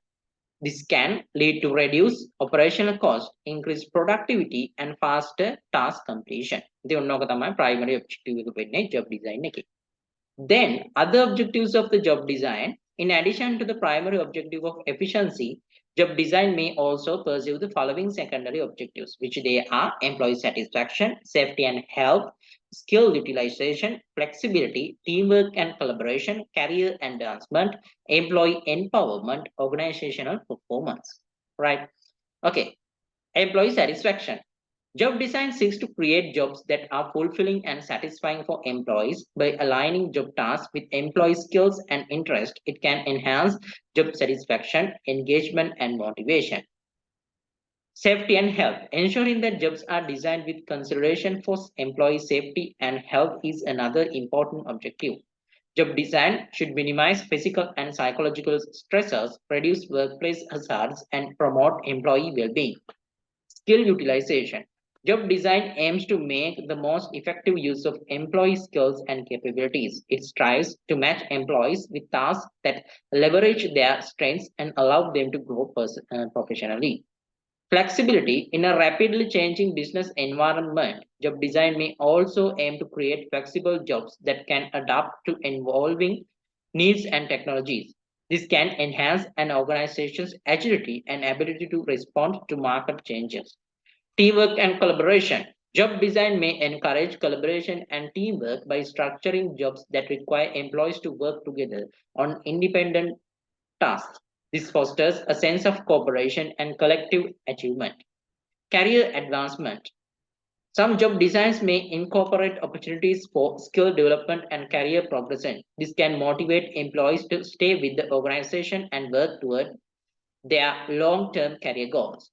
This can lead to reduced operational cost, increased productivity, and faster task completion. This is the primary objective of job design. Then, other objectives of the job design, in addition to the primary objective of efficiency, job design may also pursue the following secondary objectives, which they are employee satisfaction, safety and health, skill utilization, flexibility, teamwork and collaboration, career advancement, employee empowerment, organizational performance. Right? Okay. Employee satisfaction. Job design seeks to create jobs that are fulfilling and satisfying for employees. By aligning job tasks with employee skills and interest, it can enhance job satisfaction, engagement, and motivation. Safety and health. Ensuring that jobs are designed with consideration for employee safety and health is another important objective. Job design should minimize physical and psychological stressors, reduce workplace hazards, and promote employee well-being. Skill utilization. Job design aims to make the most effective use of employee skills and capabilities. It strives to match employees with tasks that leverage their strengths and allow them to grow professionally. Flexibility. In a rapidly changing business environment, job design may also aim to create flexible jobs that can adapt to evolving needs and technologies. This can enhance an organization's agility and ability to respond to market changes. Teamwork and collaboration. Job design may encourage collaboration and teamwork by structuring jobs that require employees to work together on independent tasks. This fosters a sense of cooperation and collective achievement. Career advancement. Some job designs may incorporate opportunities for skill development and career progression. This can motivate employees to stay with the organization and work toward their long-term career goals.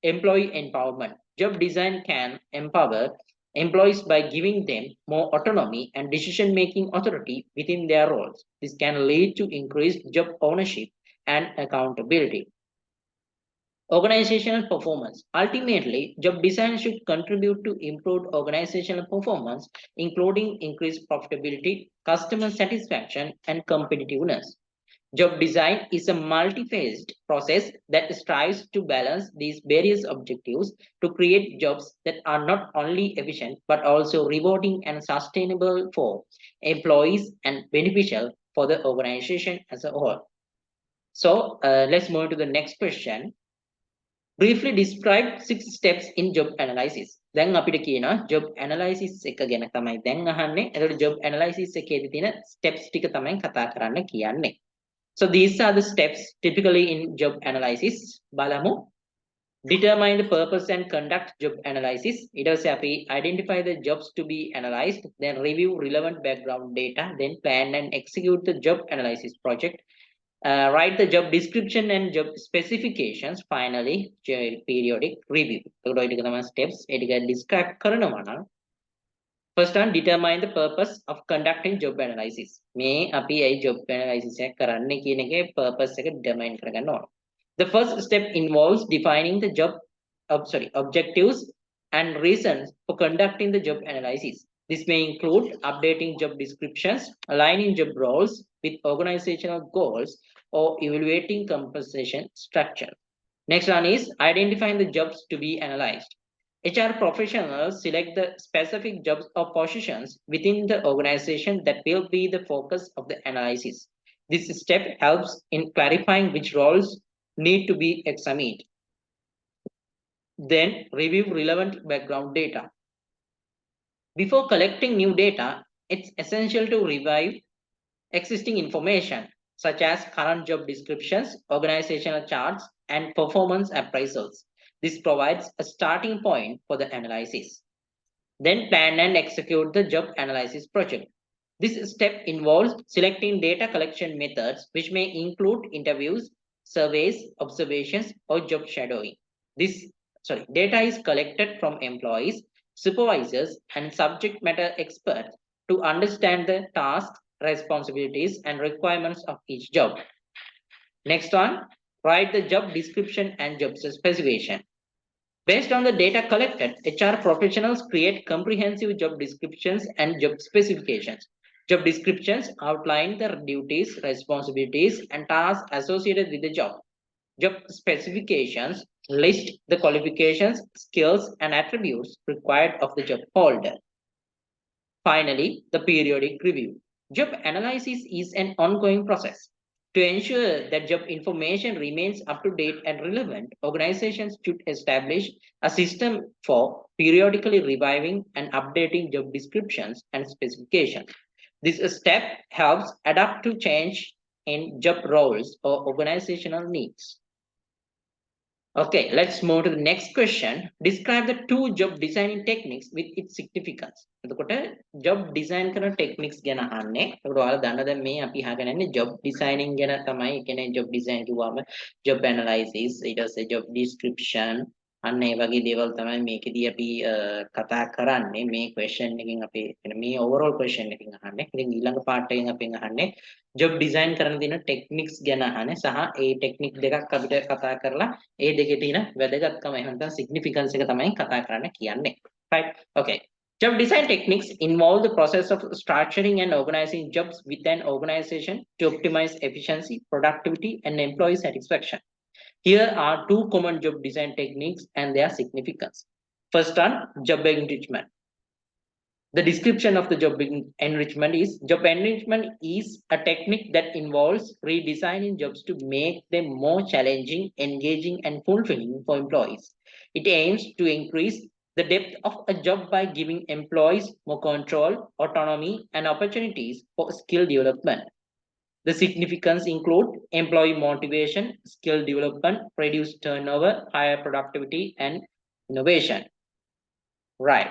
Employee empowerment. Job design can empower employees by giving them more autonomy and decision-making authority within their roles. This can lead to increased job ownership and accountability. Organizational performance. Ultimately, job design should contribute to improved organizational performance, including increased profitability, customer satisfaction, and competitiveness. Job design is a multi-phased process that strives to balance these various objectives to create jobs that are not only efficient but also rewarding and sustainable for employees and beneficial for the organization as a whole. So let's move to the next question. Briefly describe 6 steps in job analysis. දැන් අපිට කියනවා job analysis එක ගැන තමයි දැන් අහන්නේ. එතකොට job analysis එකේදී තියෙන steps ටික තමයි කතා කරන්න කියන්නේ. So these are the steps typically in job analysis. බලමු. Determine the purpose and conduct job analysis. ඊට පස්සේ අපි identify the jobs to be analyzed, then review relevant background data, then plan and execute the job analysis project. Write the job description and job specifications. Finally, periodic review. Steps describe කරනවා නම් first one, determine the purpose of conducting job analysis. මේ අපි ඒ job analysis එක කරන්න කියන එකේ purpose එක determine කරගන්න ඕන. The first step involves defining the objectives and reasons for conducting the job analysis. This may include updating job descriptions, aligning job roles with organizational goals, or evaluating compensation structure. Next one is identifying the jobs to be analyzed. HR professionals select the specific jobs or positions within the organization that will be the focus of the analysis. This step helps in clarifying which roles need to be examined. Then review relevant background data. Before collecting new data, it's essential to review existing information such as current job descriptions, organizational charts, and performance appraisals. This provides a starting point for the analysis. Then plan and execute the job analysis project. This step involves selecting data collection methods, which may include interviews, surveys, observations, or job shadowing. Data is collected from employees, supervisors, and subject matter experts to understand the tasks, responsibilities, and requirements of each job. Next one, write the job description and job specification. Based on the data collected, HR professionals create comprehensive job descriptions and job specifications. Job descriptions outline the duties, responsibilities, and tasks associated with the job. Job specifications list the qualifications, skills, and attributes required of the job holder. Finally, the periodic review. Job analysis is an ongoing process. To ensure that job information remains up to date and relevant, organizations should establish a system for periodically reviewing and updating job descriptions and specifications. This step helps adapt to change in job roles or organizational needs. Okay, let's move to the next question. Describe the two job designing techniques with its significance. එතකොට job design කරන techniques ගැන අහන්නේ. ඒකට ඔයාලා දන්න දැන් මේ අපි අහගෙන යන්නේ job designing ගැන තමයි. ඒ කියන්නේ job design කිව්වම job analysis, ඊට පස්සේ job description අන්න ඒ වගේ දේවල් තමයි මේකෙදී අපි කතා කරන්නේ. මේ question එකකින් අපි මේ overall question එකකින් අහන්නේ. ඉතින් ඊළඟ part එකෙන් අපි අහන්නේ job design කරන දින techniques ගැන අහන්නේ සහ ඒ technique දෙකක් අපිට කතා කරලා ඒ දෙකේ තියෙන වැදගත්කම එහෙම නැත්නම් significance එක තමයි කතා කරන්න කියන්නේ. Right? Okay. Job design techniques involve the process of structuring and organizing jobs within an organization to optimize efficiency, productivity, and employee satisfaction. Here are two common job design techniques and their significance. First one, job enrichment. The description of the enrichment is a technique that involves redesigning jobs to make them more challenging, engaging, and fulfilling for employees. It aims to increase the depth of a job by giving employees more control, autonomy, and opportunities for skill development. The significance include employee motivation, skill development, reduced turnover, higher productivity, and innovation. Right.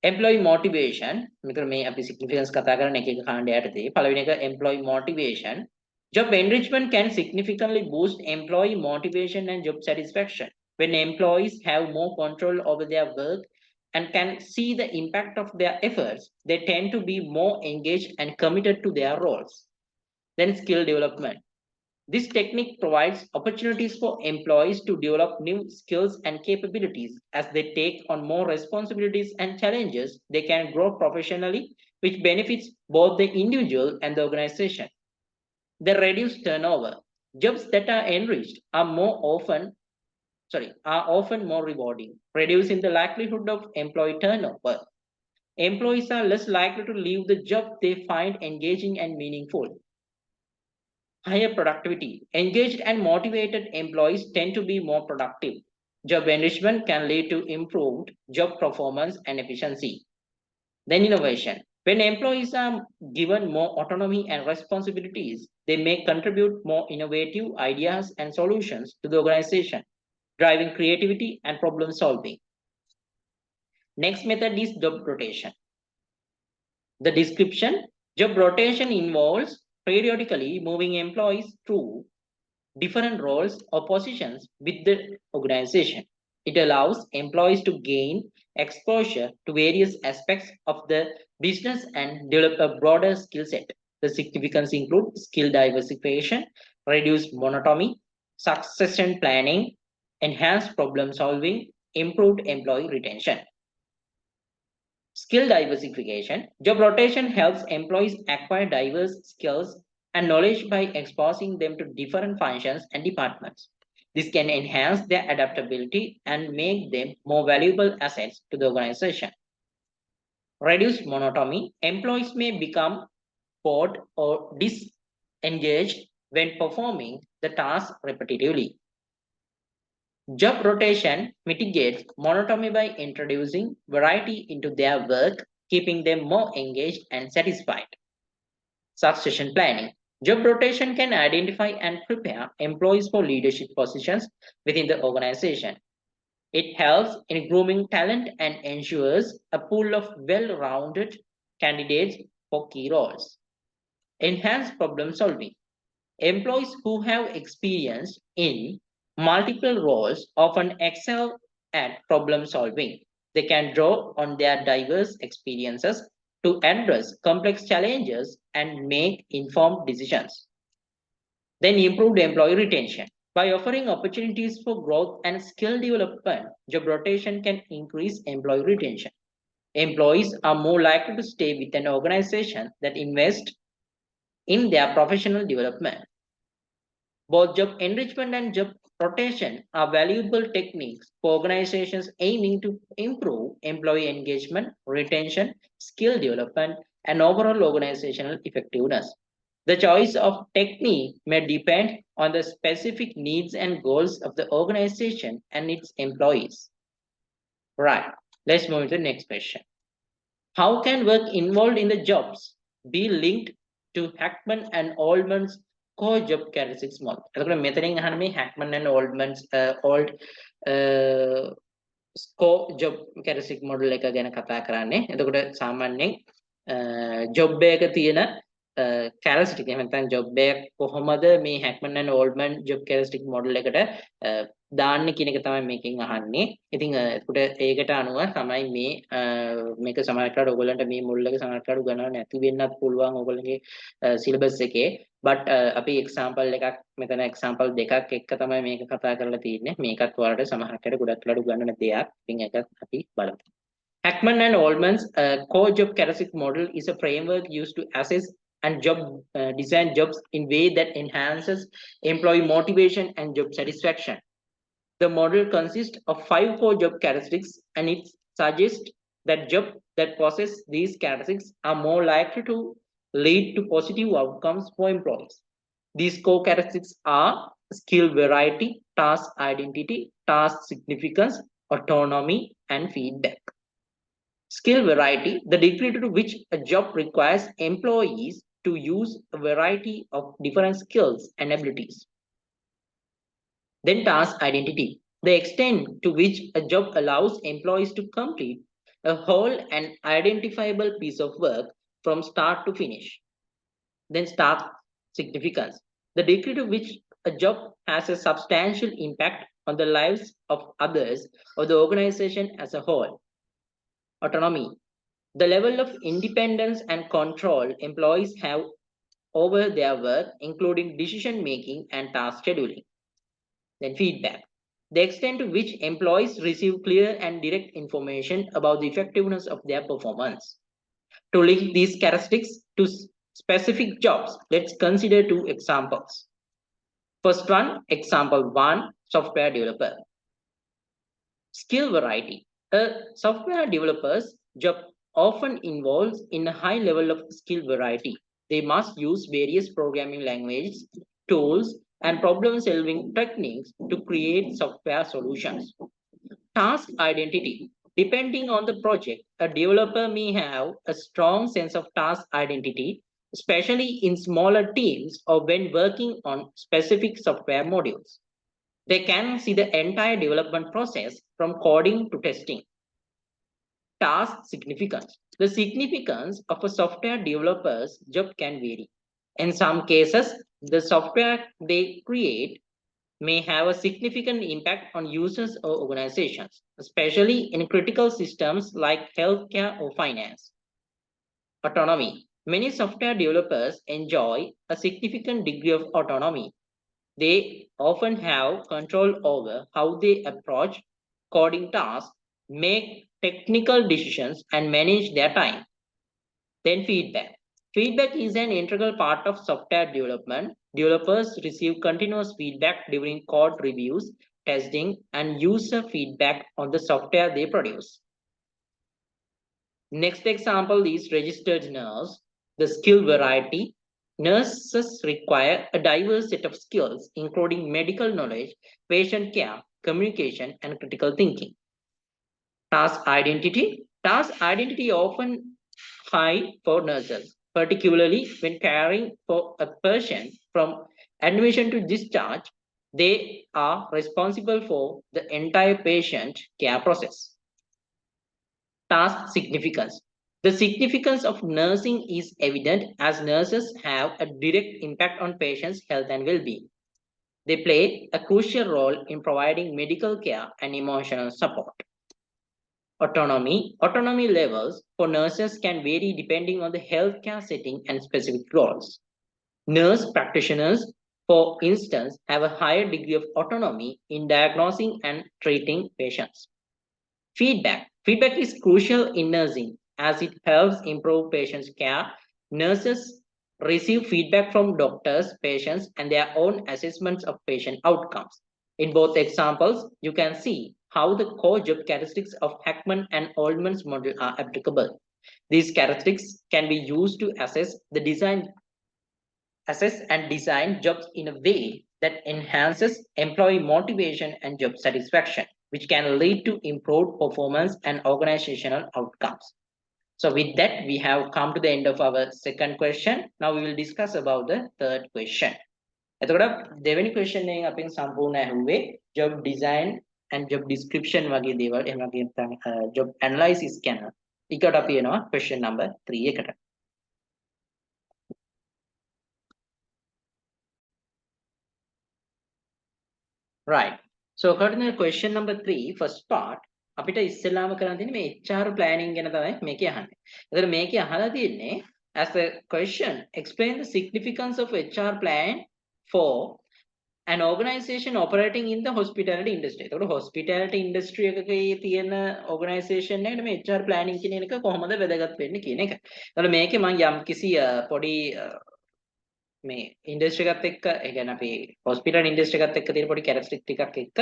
Employee motivation, මෙතන මේ අපි significance කතා කරන එක කාණ්ඩයටදී පළවෙනි එක employee motivation. Job enrichment can significantly boost employee motivation and job satisfaction. When employees have more control over their work and can see the impact of their efforts, they tend to be more engaged and committed to their roles. Then skill development. This technique provides opportunities for employees to develop new skills and capabilities. As they take on more responsibilities and challenges, they can grow professionally, which benefits both the individual and the organization. They reduce turnover. Jobs that are enriched are often more rewarding, reducing the likelihood of employee turnover. Employees are less likely to leave the job they find engaging and meaningful. Higher productivity. Engaged and motivated employees tend to be more productive. Job enrichment can lead to improved job performance and efficiency. Then innovation. When employees are given more autonomy and responsibilities, they may contribute more innovative ideas and solutions to the organization, driving creativity and problem solving. Next method is job rotation. The description, job rotation involves periodically moving employees through different roles or positions with the organization. It allows employees to gain exposure to various aspects of the business and develop a broader skill set. The significance include skill diversification, reduced monotony, succession planning, enhanced problem solving, improved employee retention. Skill diversification. Job rotation helps employees acquire diverse skills and knowledge by exposing them to different functions and departments. This can enhance their adaptability and make them more valuable assets to the organization. Reduce monotony. Employees may become bored or disengaged when performing the task repetitively. Job rotation mitigates monotony by introducing variety into their work, keeping them more engaged and satisfied. Succession planning. Job rotation can identify and prepare employees for leadership positions within the organization. It helps in grooming talent and ensures a pool of well-rounded candidates for key roles. Enhanced problem solving. Employees who have experience in multiple roles often excel at problem solving. They can draw on their diverse experiences to address complex challenges and make informed decisions. Then improved employee retention. By offering opportunities for growth and skill development, job rotation can increase employee retention. Employees are more likely to stay with an organization that invests in their professional development. Both job enrichment and job rotation are valuable techniques for organizations aiming to improve employee engagement, retention, skill development, and overall organizational effectiveness. The choice of technique may depend on the specific needs and goals of the organization and its employees. Right, let's move to the next question. How can work involved in the jobs be linked to Hackman and Oldham's core job characteristics model. එතකොට මෙතනින් අහන්නේ මේ Hackman and Oldham's old core job characteristic model එක ගැන කතා කරන්නේ. එතකොට සාමාන්‍යයෙන් job එකක තියෙන characteristic එහෙම නැත්නම් job එක කොහොමද මේ Hackman and Oldham job characteristic model එකට දාන්නේ කියන එක තමයි මේකෙන් අහන්නේ. ඉතින් ඒකට ඒකට අනුව තමයි මේක සමහරවිට ඔයගොල්ලන්ට මේ මුල් එක සමහරවිට උගන්වන්න නැති වෙන්නත් පුළුවන් ඔයගොල්ලන්ගේ සිලබස් එකේ. but අපි example එකක් මෙතන example දෙකක් එක්ක තමයි මේක කතා කරලා තියෙන්නේ. මේකත් ඔයාලට සමහරවිට ගොඩක් වෙලාට උගන්වන දෙයක්. ඉතින් ඒකත් අපි බලමු. Hackman and Oldham's core job characteristic model is a framework used to assess and design jobs in way that enhances employee motivation and job satisfaction. The model consists of 5 core job characteristics, and it suggests that jobs that possess these characteristics are more likely to lead to positive outcomes for employees. These core characteristics are skill variety, task identity, task significance, autonomy, and feedback. Skill variety, the degree to which a job requires employees to use a variety of different skills and abilities. Then task identity, the extent to which a job allows employees to complete a whole and identifiable piece of work from start to finish. Then task significance, the degree to which a job has a substantial impact on the lives of others or the organization as a whole. Autonomy, the level of independence and control employees have over their work, including decision making and task scheduling. Then feedback, the extent to which employees receive clear and direct information about the effectiveness of their performance. To link these characteristics to specific jobs, let's consider 2 examples. First one, example 1, software developer. Skill variety. A software developer's job often involves in a high level of skill variety. They must use various programming languages, tools, and problem-solving techniques to create software solutions. Task identity. Depending on the project, a developer may have a strong sense of task identity, especially in smaller teams or when working on specific software modules. They can see the entire development process from coding to testing. Task significance. The significance of a software developer's job can vary. In some cases, the software they create may have a significant impact on users or organizations, especially in critical systems like healthcare or finance. Autonomy. Many software developers enjoy a significant degree of autonomy. They often have control over how they approach coding tasks, make technical decisions, and manage their time. Then feedback. Feedback is an integral part of software development. Developers receive continuous feedback during code reviews, testing, and user feedback on the software they produce. Next example is registered nurse. The skill variety. Nurses require a diverse set of skills, including medical knowledge, patient care, communication, and critical thinking. Task identity. Task identity often high for nurses, particularly when caring for a patient from admission to discharge. They are responsible for the entire patient care process. Task significance. The significance of nursing is evident as nurses have a direct impact on patients' health and well-being. They play a crucial role in providing medical care and emotional support. Autonomy. Autonomy levels for nurses can vary depending on the healthcare setting and specific roles. Nurse practitioners, for instance, have a higher degree of autonomy in diagnosing and treating patients. Feedback. Feedback is crucial in nursing as it helps improve patients' care. Nurses receive feedback from doctors, patients, and their own assessments of patient outcomes. In both examples, you can see how the core job characteristics of Hackman and Oldham's model are applicable. These characteristics can be used to assess and design jobs in a way that enhances employee motivation and job satisfaction, which can lead to improved performance and organizational outcomes. So with that, we have come to the end of our second question. Now we will discuss about the third question. එතකොට දෙවෙනි question එකෙන් අපෙන් සම්පූර්ණ ඇහුවේ job design and job description වගේ දේවල් එහෙම වගේම job analysis ගැන. ඊකට අපි එනවා question number 3 එකට. Right. So according to question number 3 first part අපිට ඉස්සෙල්ලාම කරන්න තියෙන්නේ මේ HR planning ගැන තමයි මේකේ අහන්නේ. එතකොට මේකේ අහලා තියෙන්නේ as a question explain the significance of HR plan for an organization operating in the hospitality industry. එතකොට hospitality industry එකකේ තියෙන organization එකට මේ HR planning කියන එක කොහොමද වැදගත් වෙන්නේ කියන එක. එතකොට මේකේ මම යම් කිසි පොඩි මේ ඉන්ඩස්ට්‍රි එකත් එක්ක ඒ කියන්නේ අපි හොස්පිටල් ඉන්ඩස්ට්‍රි එකත් එක්ක තියෙන පොඩි කැරක්ටරිස්ටික් ටිකක් එක්ක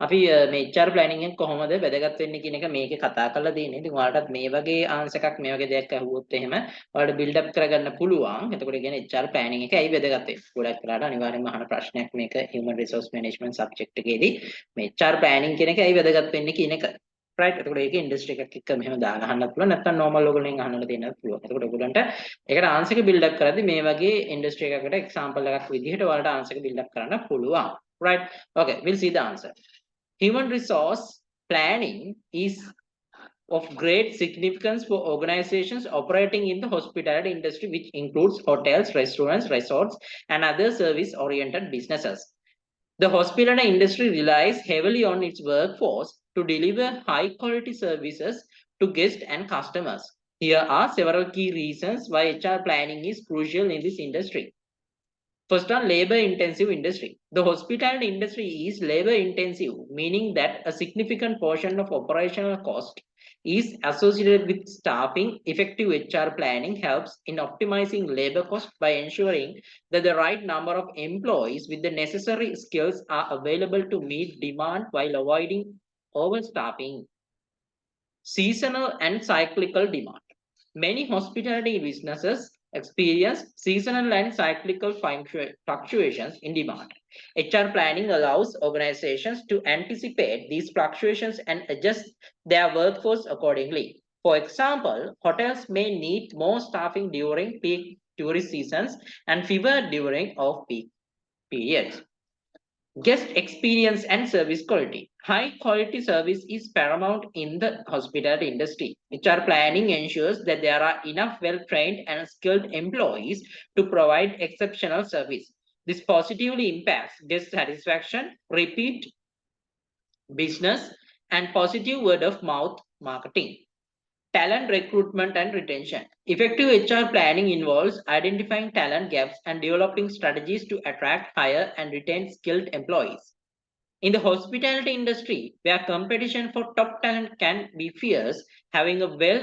අපි මේ HR planning එක කොහොමද වැදගත් වෙන්නේ කියන එක මේකේ කතා කරලා තියෙන්නේ. ඉතින් ඔයාලටත් මේ වගේ ආන්සර් එකක් මේ වගේ දෙයක් අහුවොත් එහෙම ඔයාලට බිල්ඩ් අප් කරගන්න පුළුවන්. එතකොට ඒ කියන්නේ HR planning එක ඇයි වැදගත් වෙන්නේ? ගොඩක් වෙලාවට අනිවාර්යෙන්ම අහන ප්‍රශ්නයක් මේක human resource management subject එකේදී මේ HR planning කියන එක ඇයි වැදගත් වෙන්නේ කියන එක. right එතකොට ඒක ඉන්ඩස්ට්‍රි එකක් එක්ක මෙහෙම දාලා අහන්නත් පුළුවන් නැත්නම් normal ඔයගොල්ලෙන් අහන්නලා දෙන්නත් පුළුවන්. එතකොට ඔයගොල්ලන්ට ඒකට ආන්සර් එක බිල්ඩ් අප් කරද්දී මේ වගේ ඉන්ඩස්ට්‍රි එකකට එක්සැම්පල් එකක් විදිහට ඔයාලට ආන්සර් එක බිල්ඩ් අප් කරන්න පුළුවන්. right okay we'll see the answer. Human resource planning is of great significance for organizations operating in the hospitality industry, which includes hotels, restaurants, resorts, and other service-oriented businesses. The hospitality industry relies heavily on its workforce to deliver high-quality services to guests and customers. Here are several key reasons why HR planning is crucial in this industry. First one, labor-intensive industry. The hospitality industry is labor-intensive, meaning that a significant portion of operational cost is associated with staffing. Effective HR planning helps in optimizing labor cost by ensuring that the right number of employees with the necessary skills are available to meet demand while avoiding overstaffing. Seasonal and cyclical demand. Many hospitality businesses experience seasonal and cyclical fluctuations in demand. HR planning allows organizations to anticipate these fluctuations and adjust their workforce accordingly. For example, hotels may need more staffing during peak tourist seasons and fewer during off-peak periods. Guest experience and service quality. High quality service is paramount in the hospitality industry. HR planning ensures that there are enough well-trained and skilled employees to provide exceptional service. This positively impacts guest satisfaction, repeat business, and positive word of mouth marketing. Talent recruitment and retention. Effective HR planning involves identifying talent gaps and developing strategies to attract, hire, and retain skilled employees. In the hospitality industry, where competition for top talent can be fierce, having a well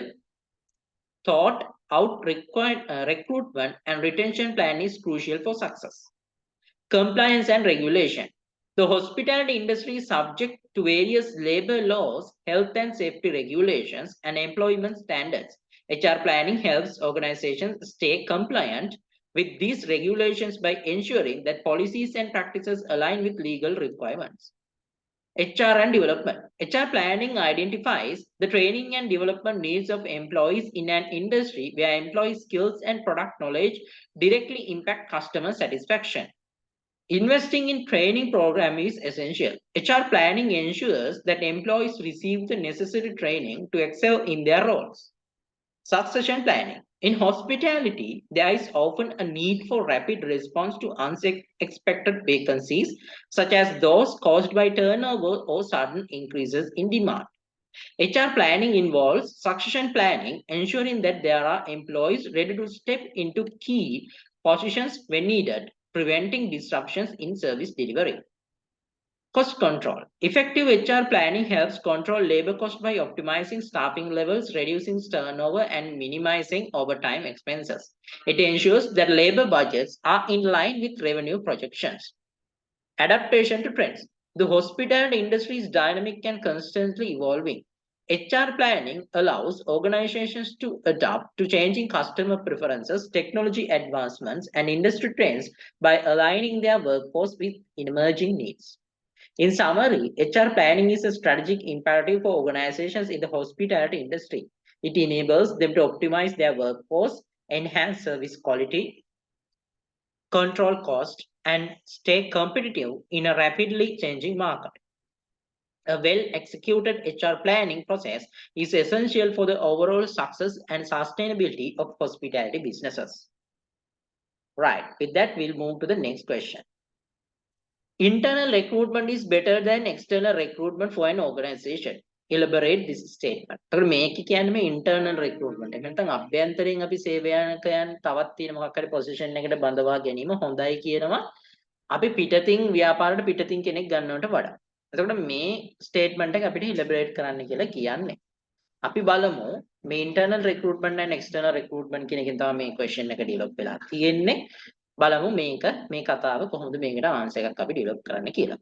thought out recruitment and retention plan is crucial for success. Compliance and regulation. The hospitality industry is subject to various labor laws, health and safety regulations, and employment standards. HR planning helps organizations stay compliant with these regulations by ensuring that policies and practices align with legal requirements. HR and development. HR planning identifies the training and development needs of employees in an industry where employee skills and product knowledge directly impact customer satisfaction. Investing in training program is essential. HR planning ensures that employees receive the necessary training to excel in their roles. Succession planning. In hospitality, there is often a need for rapid response to unexpected vacancies, such as those caused by turnover or sudden increases in demand. HR planning involves succession planning, ensuring that there are employees ready to step into key positions when needed, preventing disruptions in service delivery. Cost control. Effective HR planning helps control labor cost by optimizing staffing levels, reducing turnover, and minimizing overtime expenses. It ensures that labor budgets are in line with revenue projections. Adaptation to trends. The hospitality industry is dynamic and constantly evolving. HR planning allows organizations to adapt to changing customer preferences, technology advancements, and industry trends by aligning their workforce with emerging needs. In summary, HR planning is a strategic imperative for organizations in the hospitality industry. It enables them to optimize their workforce, enhance service quality, control cost, and stay competitive in a rapidly changing market. A well-executed HR planning process is essential for the overall success and sustainability of hospitality businesses. Right, with that, we'll move to the next question. Internal recruitment is better than external recruitment for an organization. Elaborate this statement. එතකොට මේක කියන්නේ මේ internal recruitment. එහෙම නැත්නම් අභ්‍යන්තරයෙන් අපි සේවයකයන් තවත් තියෙන මොකක් හරි position එකකට බඳවා ගැනීම හොඳයි කියනවා. අපි පිටතින් ව්‍යාපාරයට පිටතින් කෙනෙක් ගන්නවට වඩා. එතකොට මේ statement එක අපිට elaborate කරන්න කියලා කියන්නේ. අපි බලමු මේ internal recruitment and external recruitment කියන එකෙන් තමයි මේ question එක develop වෙලා තියෙන්නේ. බලමු මේ කතාව කොහොමද මේකට answer එකක් අපි develop කරන්න කියලා.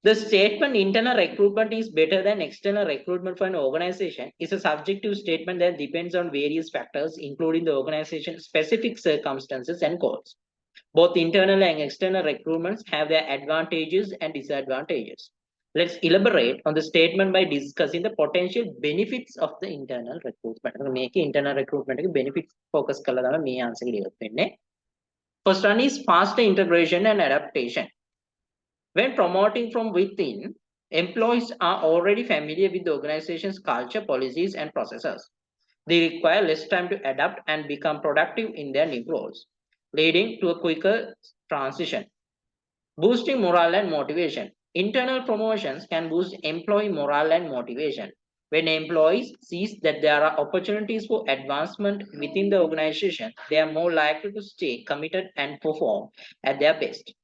The statement internal recruitment is better than external recruitment for an organization is a subjective statement that depends on various factors, including the organization's specific circumstances and goals. Both internal and external recruitments have their advantages and disadvantages. Let's elaborate on the statement by discussing the potential benefits of the internal recruitment. මේක internal recruitment එකේ benefits focus කරලා තමයි මේ answer එක develop වෙන්නේ. First one is faster integration and adaptation. When promoting from within, employees are already familiar with the organization's culture, policies, and processes. They require less time to adapt and become productive in their new roles, leading to a quicker transition. Boosting morale and motivation. Internal promotions can boost employee morale and motivation. When employees see that there are opportunities for advancement within the organization, they are more likely to stay committed and perform at their best.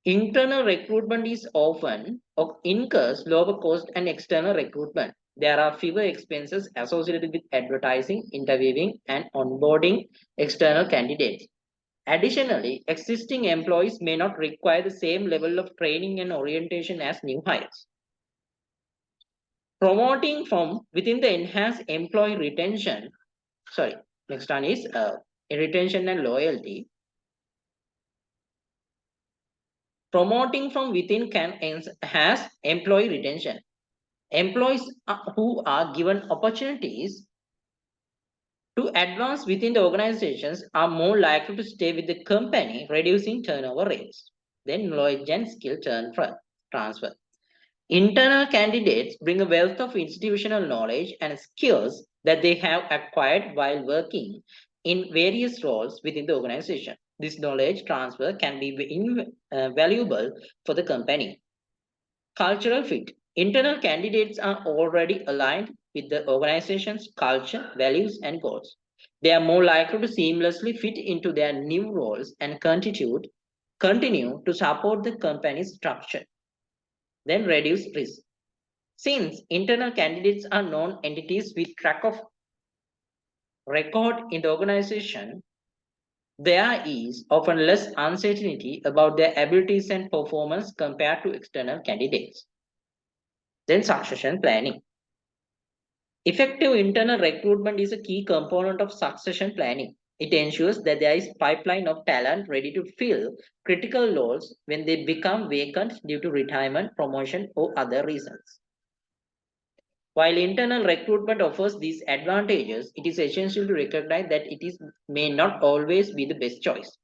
Internal recruitment is often incurs lower cost than external recruitment. There are fewer expenses associated with advertising, interviewing, and onboarding external candidates. Additionally, existing employees may not require the same level of training and orientation as new hires. Promoting from within the enhanced employee retention. Next one is retention and loyalty. Promoting from within has employee retention. Employees who are given opportunities to advance within the organizations are more likely to stay with the company, reducing turnover rates. Then knowledge and skill transfer. Internal candidates bring a wealth of institutional knowledge and skills that they have acquired while working in various roles within the organization. This knowledge transfer can be valuable for the company. Cultural fit. Internal candidates are already aligned with the organization's culture, values, and goals. They are more likely to seamlessly fit into their new roles and continue to support the company's structure. Then reduce risk. Since internal candidates are known entities with track of record in the organization, there is often less uncertainty about their abilities and performance compared to external candidates. Then succession planning. Effective internal recruitment is a key component of succession planning. It ensures that there is a pipeline of talent ready to fill critical roles when they become vacant due to retirement, promotion, or other reasons. While internal recruitment offers these advantages, it is essential to recognize that may not always be the best choice.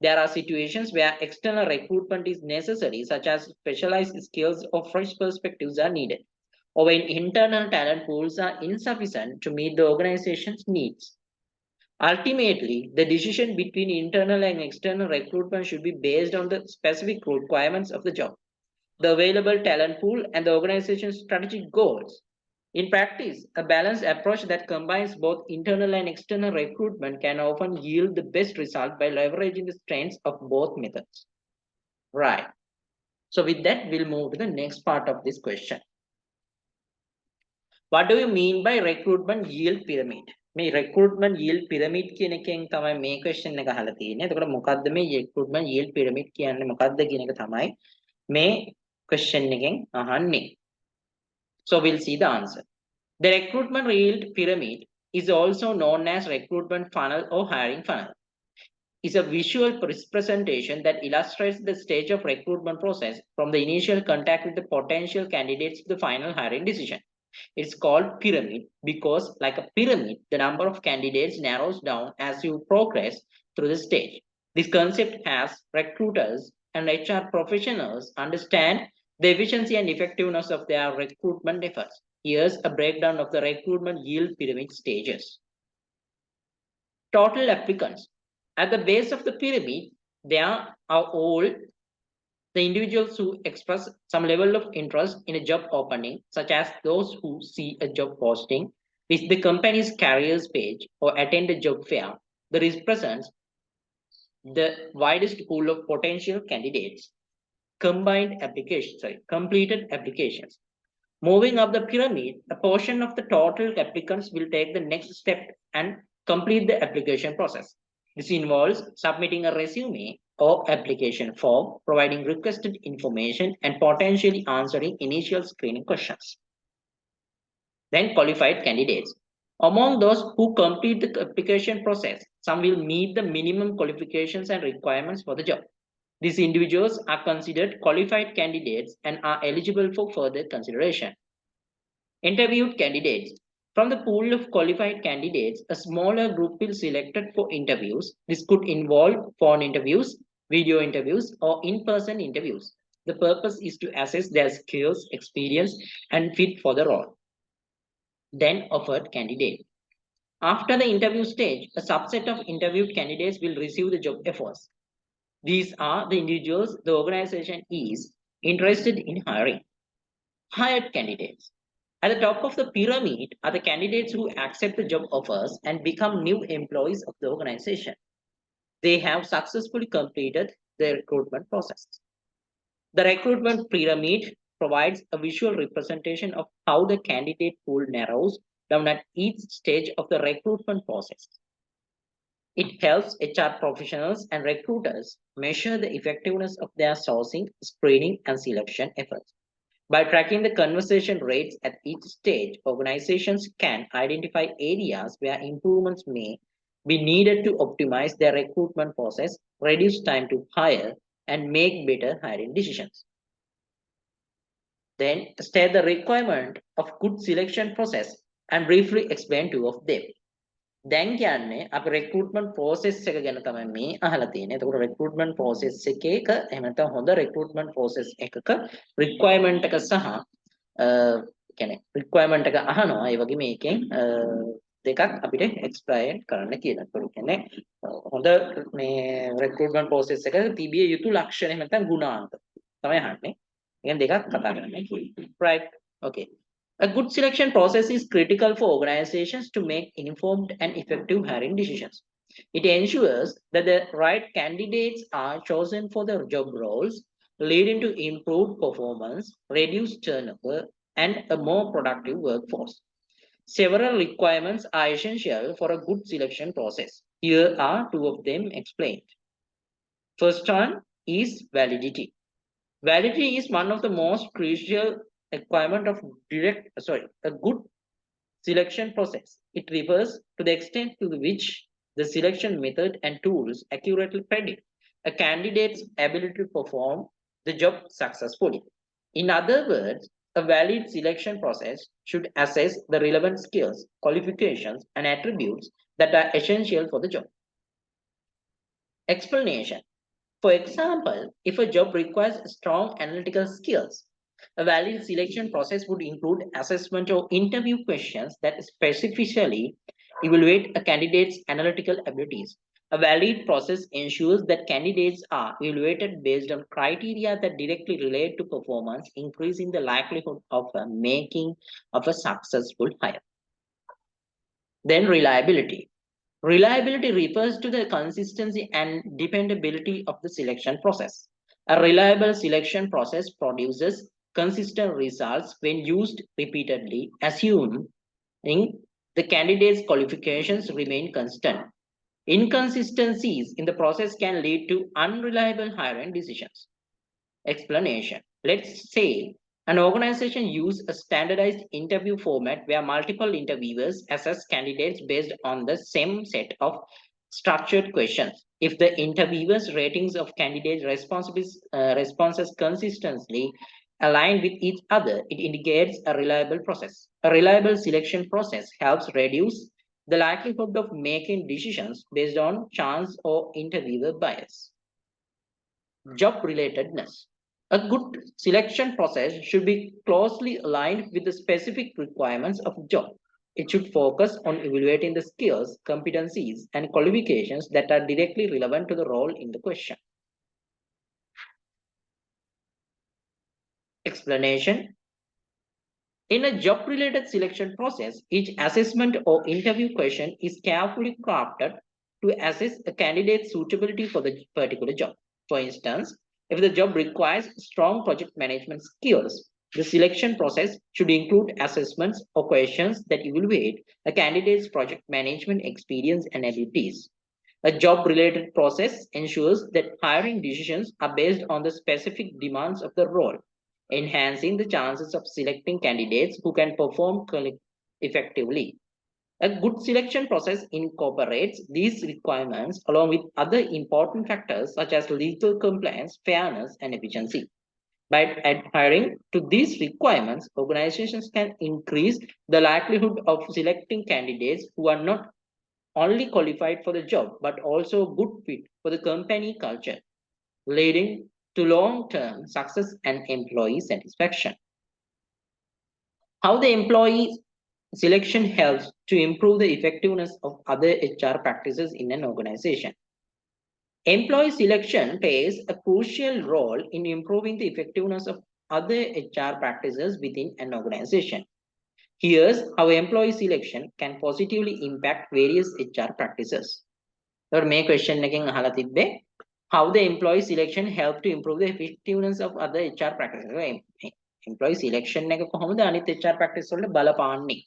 There are situations where external recruitment is necessary, such as specialized skills or fresh perspectives are needed, or when internal talent pools are insufficient to meet the organization's needs. Ultimately, the decision between internal and external recruitment should be based on the specific requirements of the job, the available talent pool, and the organization's strategic goals. In practice, a balanced approach that combines both internal and external recruitment can often yield the best result by leveraging the strengths of both methods. Right. So with that, we'll move to the next part of this question. What do you mean by recruitment yield pyramid? මේ recruitment yield pyramid කියන එකෙන් තමයි මේ question එක අහලා තියෙන්නේ. එතකොට මොකද්ද මේ recruitment yield pyramid කියන්නේ මොකද්ද කියන එක තමයි මේ question එකෙන් අහන්නේ. So we'll see the answer. The recruitment yield pyramid is also known as recruitment funnel or hiring funnel. It's a visual representation that illustrates the stage of recruitment process from the initial contact with the potential candidates to the final hiring decision. It's called pyramid because, like a pyramid, the number of candidates narrows down as you progress through the stage. This concept has recruiters and HR professionals understand the efficiency and effectiveness of their recruitment efforts. Here's a breakdown of the recruitment yield pyramid stages. Total applicants. At the base of the pyramid, there are all the individuals who express some level of interest in a job opening, such as those who see a job posting, visit the company's careers page, or attend a job fair. That represents the widest pool of potential candidates. Completed applications. Moving up the pyramid, a portion of the total applicants will take the next step and complete the application process. This involves submitting a resume or application form, providing requested information, and potentially answering initial screening questions. Then qualified candidates. Among those who complete the application process, some will meet the minimum qualifications and requirements for the job. These individuals are considered qualified candidates and are eligible for further consideration. Interviewed candidates. From the pool of qualified candidates, a smaller group will be selected for interviews. This could involve phone interviews, video interviews, or in-person interviews. The purpose is to assess their skills, experience, and fit for the role. Then offered candidate. After the interview stage, a subset of interviewed candidates will receive the job offers. These are the individuals the organization is interested in hiring. Hired candidates. At the top of the pyramid are the candidates who accept the job offers and become new employees of the organization. They have successfully completed the recruitment process. The recruitment pyramid provides a visual representation of how the candidate pool narrows down at each stage of the recruitment process. It helps HR professionals and recruiters measure the effectiveness of their sourcing, screening, and selection efforts. By tracking the conversion rates at each stage, organizations can identify areas where improvements may be needed to optimize their recruitment process, reduce time to hire, and make better hiring decisions. Then state the requirement of good selection process and briefly explain two of them. දැන් කියන්නේ අපි recruitment process එක ගැන තමයි මේ අහලා තියෙන්නේ. එතකොට recruitment process එකක එහෙම නැත්නම් හොඳ recruitment process එකක requirement එක සහ කියන්නේ requirement එක අහනවා. ඒ වගේ මේකෙන් දෙකක් අපිට explain කරන්න කියලා. ඒකට කියන්නේ හොඳ මේ recruitment process එක තිබිය යුතු ලක්ෂණ එහෙම නැත්නම් ගුණාංක තමයි අහන්නේ. එහෙනම් දෙකක් කතා කරන්න කියලා. Right. Okay. A good selection process is critical for organizations to make informed and effective hiring decisions. It ensures that the right candidates are chosen for the job roles, leading to improved performance, reduced turnover, and a more productive workforce. Several requirements are essential for a good selection process. Here are two of them explained. First one is validity. Validity is one of the most crucial requirement of a good selection process. It refers to the extent to which the selection method and tools accurately predict a candidate's ability to perform the job successfully. In other words, a valid selection process should assess the relevant skills, qualifications, and attributes that are essential for the job. Explanation. For example, if a job requires strong analytical skills, a valid selection process would include assessment or interview questions that specifically evaluate a candidate's analytical abilities. A valid process ensures that candidates are evaluated based on criteria that directly relate to performance, increasing the likelihood of making of a successful hire. Then reliability. Reliability refers to the consistency and dependability of the selection process. A reliable selection process produces consistent results when used repeatedly, assuming the candidate's qualifications remain constant. Inconsistencies in the process can lead to unreliable hiring decisions. Explanation. Let's say an organization uses a standardized interview format where multiple interviewers assess candidates based on the same set of structured questions. If the interviewers' ratings of candidates' responses consistently align with each other, it indicates a reliable process. A reliable selection process helps reduce the likelihood of making decisions based on chance or interviewer bias. Job relatedness. A good selection process should be closely aligned with the specific requirements of the job. It should focus on evaluating the skills, competencies, and qualifications that are directly relevant to the role in the question. Explanation. In a job-related selection process, each assessment or interview question is carefully crafted to assess a candidate's suitability for the particular job. For instance, if the job requires strong project management skills, the selection process should include assessments or questions that evaluate a candidate's project management experience and abilities. A job-related process ensures that hiring decisions are based on the specific demands of the role, enhancing the chances of selecting candidates who can perform effectively. A good selection process incorporates these requirements along with other important factors such as legal compliance, fairness, and efficiency. By adhering to these requirements, organizations can increase the likelihood of selecting candidates who are not only qualified for the job but also a good fit for the company culture, leading to long-term success and employee satisfaction. How the employee selection helps to improve the effectiveness of other HR practices in an organization. Employee selection plays a crucial role in improving the effectiveness of other HR practices within an organization. Here's how employee selection can positively impact various HR practices. So, මේ question එකෙන් අහලා තිබ්බේ how the employee selection help to improve the effectiveness of other HR practices. Employee selection එක කොහොමද අනිත් HR practice වලට බලපාන්නේ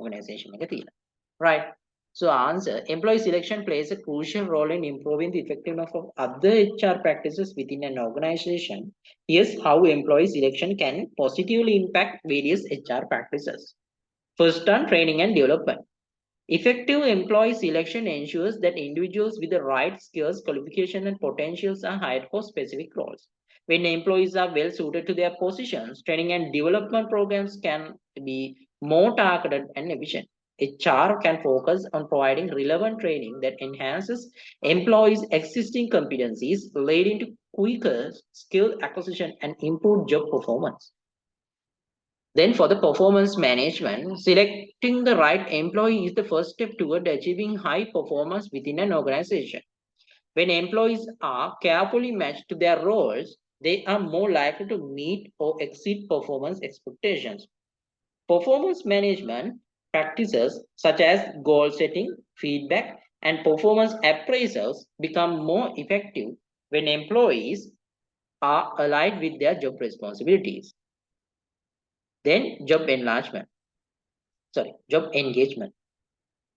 organization එක තියලා. Right. So answer, employee selection plays a crucial role in improving the effectiveness of other HR practices within an organization. Here's how employee selection can positively impact various HR practices. First on training and development. Effective employee selection ensures that individuals with the right skills, qualification, and potentials are hired for specific roles. When employees are well suited to their positions, training and development programs can be more targeted and efficient. HR can focus on providing relevant training that enhances employees' existing competencies, leading to quicker skill acquisition and improved job performance. Then for the performance management, selecting the right employee is the first step toward achieving high performance within an organization. When employees are carefully matched to their roles, they are more likely to meet or exceed performance expectations. Performance management practices such as goal setting, feedback, and performance appraisals become more effective when employees are aligned with their job responsibilities. Then job engagement.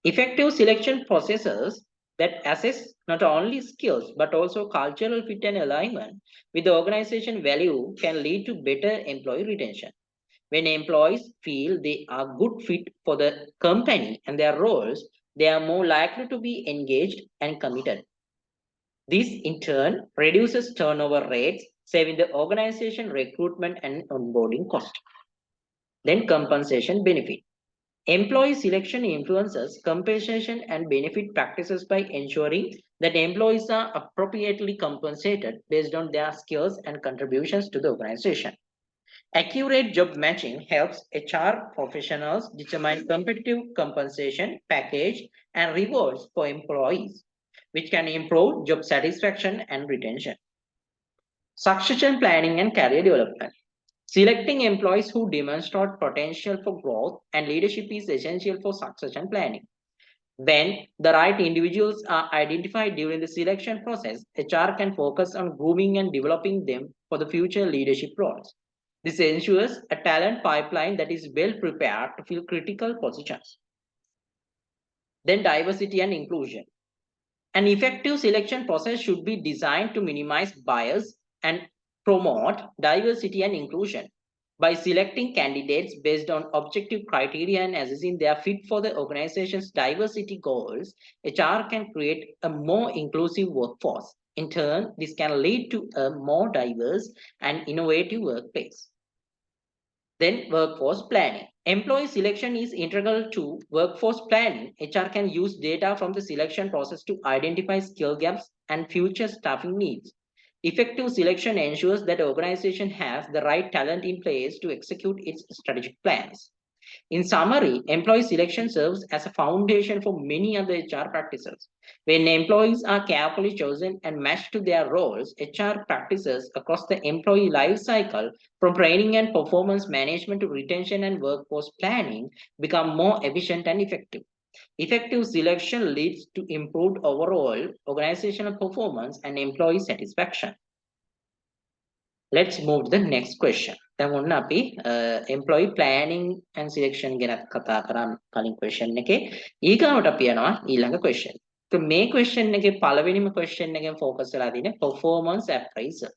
Effective selection processes that assess not only skills but also cultural fit and alignment with the organization value can lead to better employee retention. When employees feel they are good fit for the company and their roles, they are more likely to be engaged and committed. This in turn reduces turnover rates, saving the organization recruitment and onboarding cost. Then compensation benefit. Employee selection influences compensation and benefit practices by ensuring that employees are appropriately compensated based on their skills and contributions to the organization. Accurate job matching helps HR professionals determine competitive compensation package and rewards for employees, which can improve job satisfaction and retention. Succession planning and career development. Selecting employees who demonstrate potential for growth and leadership is essential for succession planning. When the right individuals are identified during the selection process, HR can focus on grooming and developing them for the future leadership roles. This ensures a talent pipeline that is well prepared to fill critical positions. Then diversity and inclusion. An effective selection process should be designed to minimize bias and promote diversity and inclusion. By selecting candidates based on objective criteria and assessing their fit for the organization's diversity goals, HR can create a more inclusive workforce. In turn, this can lead to a more diverse and innovative workplace. Then workforce planning. Employee selection is integral to workforce planning. HR can use data from the selection process to identify skill gaps and future staffing needs. Effective selection ensures that the organization has the right talent in place to execute its strategic plans. In summary, employee selection serves as a foundation for many other HR practices. When employees are carefully chosen and matched to their roles, HR practices across the employee life cycle, from training and performance management to retention and workforce planning, become more efficient and effective. Effective selection leads to improved overall organizational performance and employee satisfaction. Let's move to the next question. දැන් ඔන්න අපි employee planning and selection ගැන කතා කරන් කලින් question එකේ ඊගාවට අපි යනවා ඊළඟ question. So මේ question එකේ පළවෙනිම question එකෙන් focus වෙලා තියෙන්නේ performance appraisal.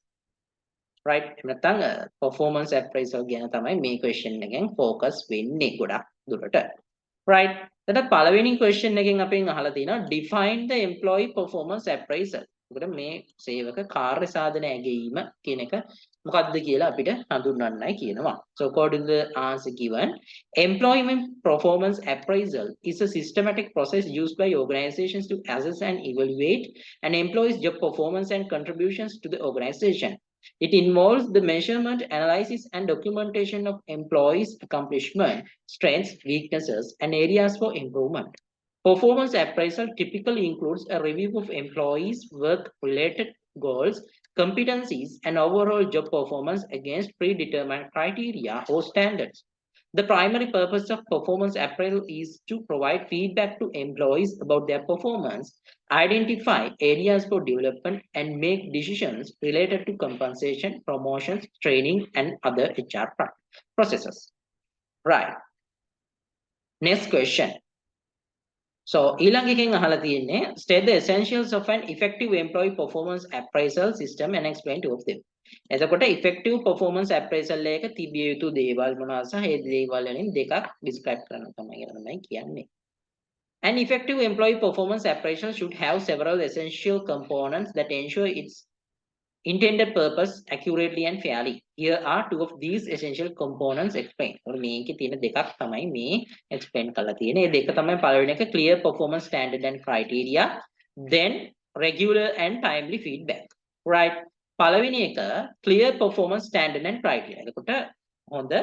Right? නැත්නම් performance appraisal ගැන තමයි මේ question එකෙන් focus වෙන්නේ ගොඩක් දුරට. Right? එතකොට පළවෙනි question එකෙන් අපෙන් අහලා තියෙනවා define the employee performance appraisal. මොකද මේ සේවක කාර්ය සාධන ඇගීම කියන එක මොකක්ද කියලා අපිට හඳුන්වන්නයි කියනවා. So according to the answer given, employment performance appraisal is a systematic process used by organizations to assess and evaluate an employee's job performance and contributions to the organization. It involves the measurement, analysis, and documentation of employees' accomplishment, strengths, weaknesses, and areas for improvement. Performance appraisal typically includes a review of employees' work-related goals, competencies, and overall job performance against predetermined criteria or standards. The primary purpose of performance appraisal is to provide feedback to employees about their performance, identify areas for development, and make decisions related to compensation, promotions, training, and other HR processes. Right. Next question. So, ඊළඟ එකෙන් අහලා තියෙන්නේ state the essentials of an effective employee performance appraisal system and explain two of them. එතකොට effective performance appraisal එක තිබිය යුතු දේවල් මොනවාද සහ ඒ දේවල් වලින් දෙකක් describe කරන්න තමයි කියන්නේ. An effective employee performance appraisal should have several essential components that ensure its intended purpose accurately and fairly. Here are two of these essential components explained. මේකේ තියෙන දෙකක් තමයි මේ explain කරලා තියෙන්නේ. ඒ දෙක තමයි පළවෙනි එක clear performance standard and criteria, then regular and timely feedback. Right. පළවෙනි එක clear performance standard and criteria. එතකොට හොඳ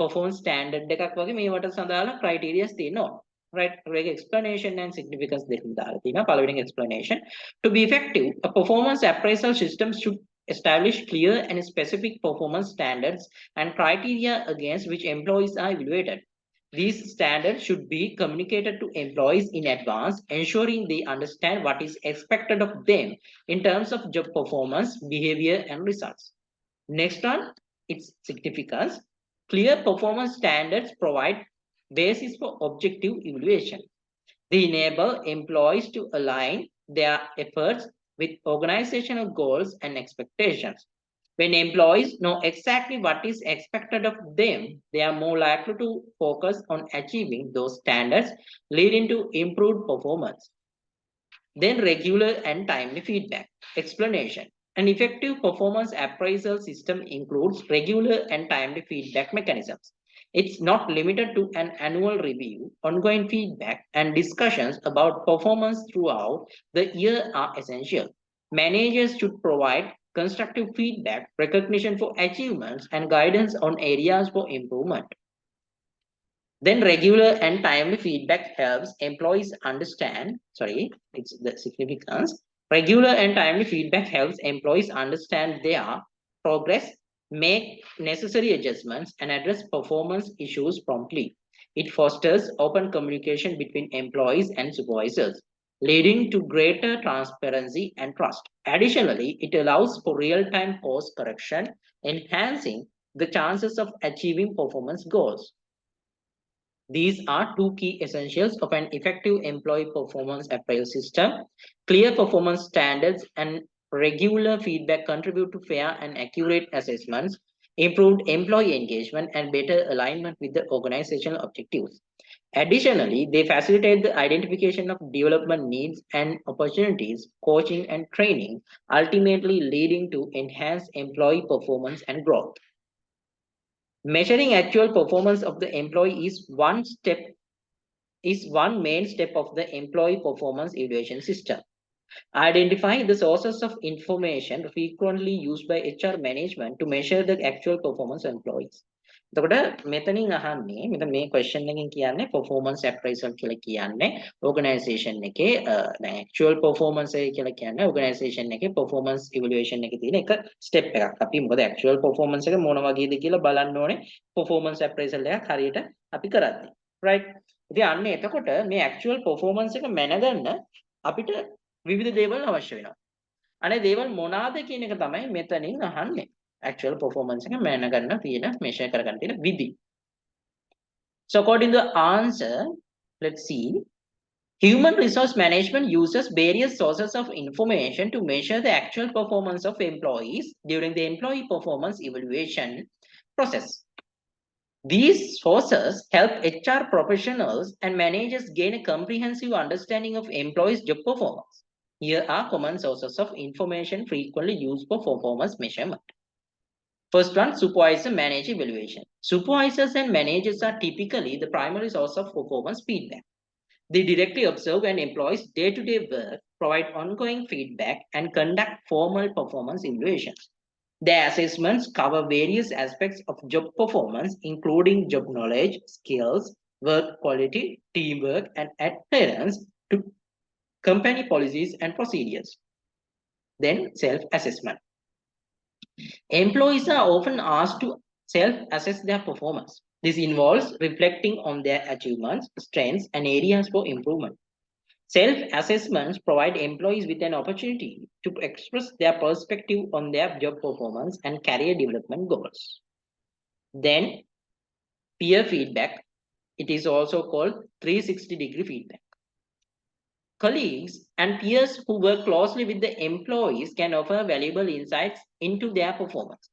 performance standard එකක් වගේ මේවට සඳහන් criteria තියෙනවා. Right, explanation and significance දෙකම දාලා තියෙනවා. පළවෙනි explanation, to be effective, a performance appraisal system should establish clear and specific performance standards and criteria against which employees are evaluated. These standards should be communicated to employees in advance, ensuring they understand what is expected of them in terms of job performance, behavior, and results. Next one, its significance. Clear performance standards provide basis for objective evaluation. They enable employees to align their efforts with organizational goals and expectations. When employees know exactly what is expected of them, they are more likely to focus on achieving those standards, leading to improved performance. Then regular and timely feedback. Explanation. An effective performance appraisal system includes regular and timely feedback mechanisms. It's not limited to an annual review. Ongoing feedback and discussions about performance throughout the year are essential. Managers should provide constructive feedback, recognition for achievements, and guidance on areas for improvement. Then regular and timely feedback helps employees understand, it's the significance. Regular and timely feedback helps employees understand their progress, make necessary adjustments, and address performance issues promptly. It fosters open communication between employees and supervisors, leading to greater transparency and trust. Additionally, it allows for real-time course correction, enhancing the chances of achieving performance goals. These are two key essentials of an effective employee performance appraisal system. Clear performance standards and regular feedback contribute to fair and accurate assessments, improved employee engagement, and better alignment with the organizational objectives. Additionally, they facilitate the identification of development needs and opportunities, coaching and training, ultimately leading to enhanced employee performance and growth. Measuring actual performance of the employee is one main step of the employee performance evaluation system. Identify the sources of information frequently used by HR management to measure the actual performance of employees. එතකොට මෙතනින් අහන්නේ මෙතන මේ question එකෙන් කියන්නේ performance appraisal කියලා කියන්නේ organisation එකේ දැන් actual performance එක කියලා කියන්නේ organisation එකේ performance evaluation එකේ තියෙන එක step එකක්. අපි මොකද actual performance එක මොන වගේද කියලා බලන්න ඕනේ performance appraisal එකක් හරියට අපි කරද්දී. right? ඉතින් අන්න එතකොට මේ actual performance එක මැනගන්න අපිට විවිධ දේවල් අවශ්‍ය වෙනවා. අනේ දේවල් මොනවාද කියන එක තමයි මෙතනින් අහන්නේ. actual performance එක මැනගන්න තියෙන measure කරගන්න තියෙන විදි. So according to the answer, let's see. Human resource management uses various sources of information to measure the actual performance of employees during the employee performance evaluation process. These sources help HR professionals and managers gain a comprehensive understanding of employees' job performance. Here are common sources of information frequently used for performance measurement. First one, supervisor manager evaluation. Supervisors and managers are typically the primary source of performance feedback. They directly observe an employee's day-to-day work, provide ongoing feedback, and conduct formal performance evaluations. Their assessments cover various aspects of job performance, including job knowledge, skills, work quality, teamwork, and adherence to company policies and procedures. Then self-assessment. Employees are often asked to self-assess their performance. This involves reflecting on their achievements, strengths, and areas for improvement. Self-assessments provide employees with an opportunity to express their perspective on their job performance and career development goals. Then, peer feedback. It is also called 360-degree feedback. Colleagues and peers who work closely with the employees can offer valuable insights into their performance.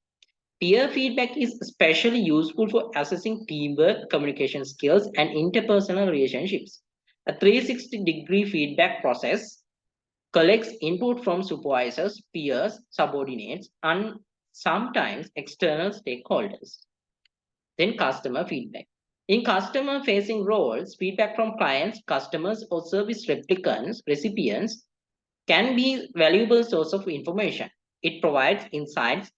Peer feedback is especially useful for assessing teamwork, communication skills, and interpersonal relationships. A 360-degree feedback process collects input from supervisors, peers, subordinates, and sometimes external stakeholders. Then customer feedback. In customer-facing roles, feedback from clients, customers, or service recipients can be a valuable source of information. It provides insights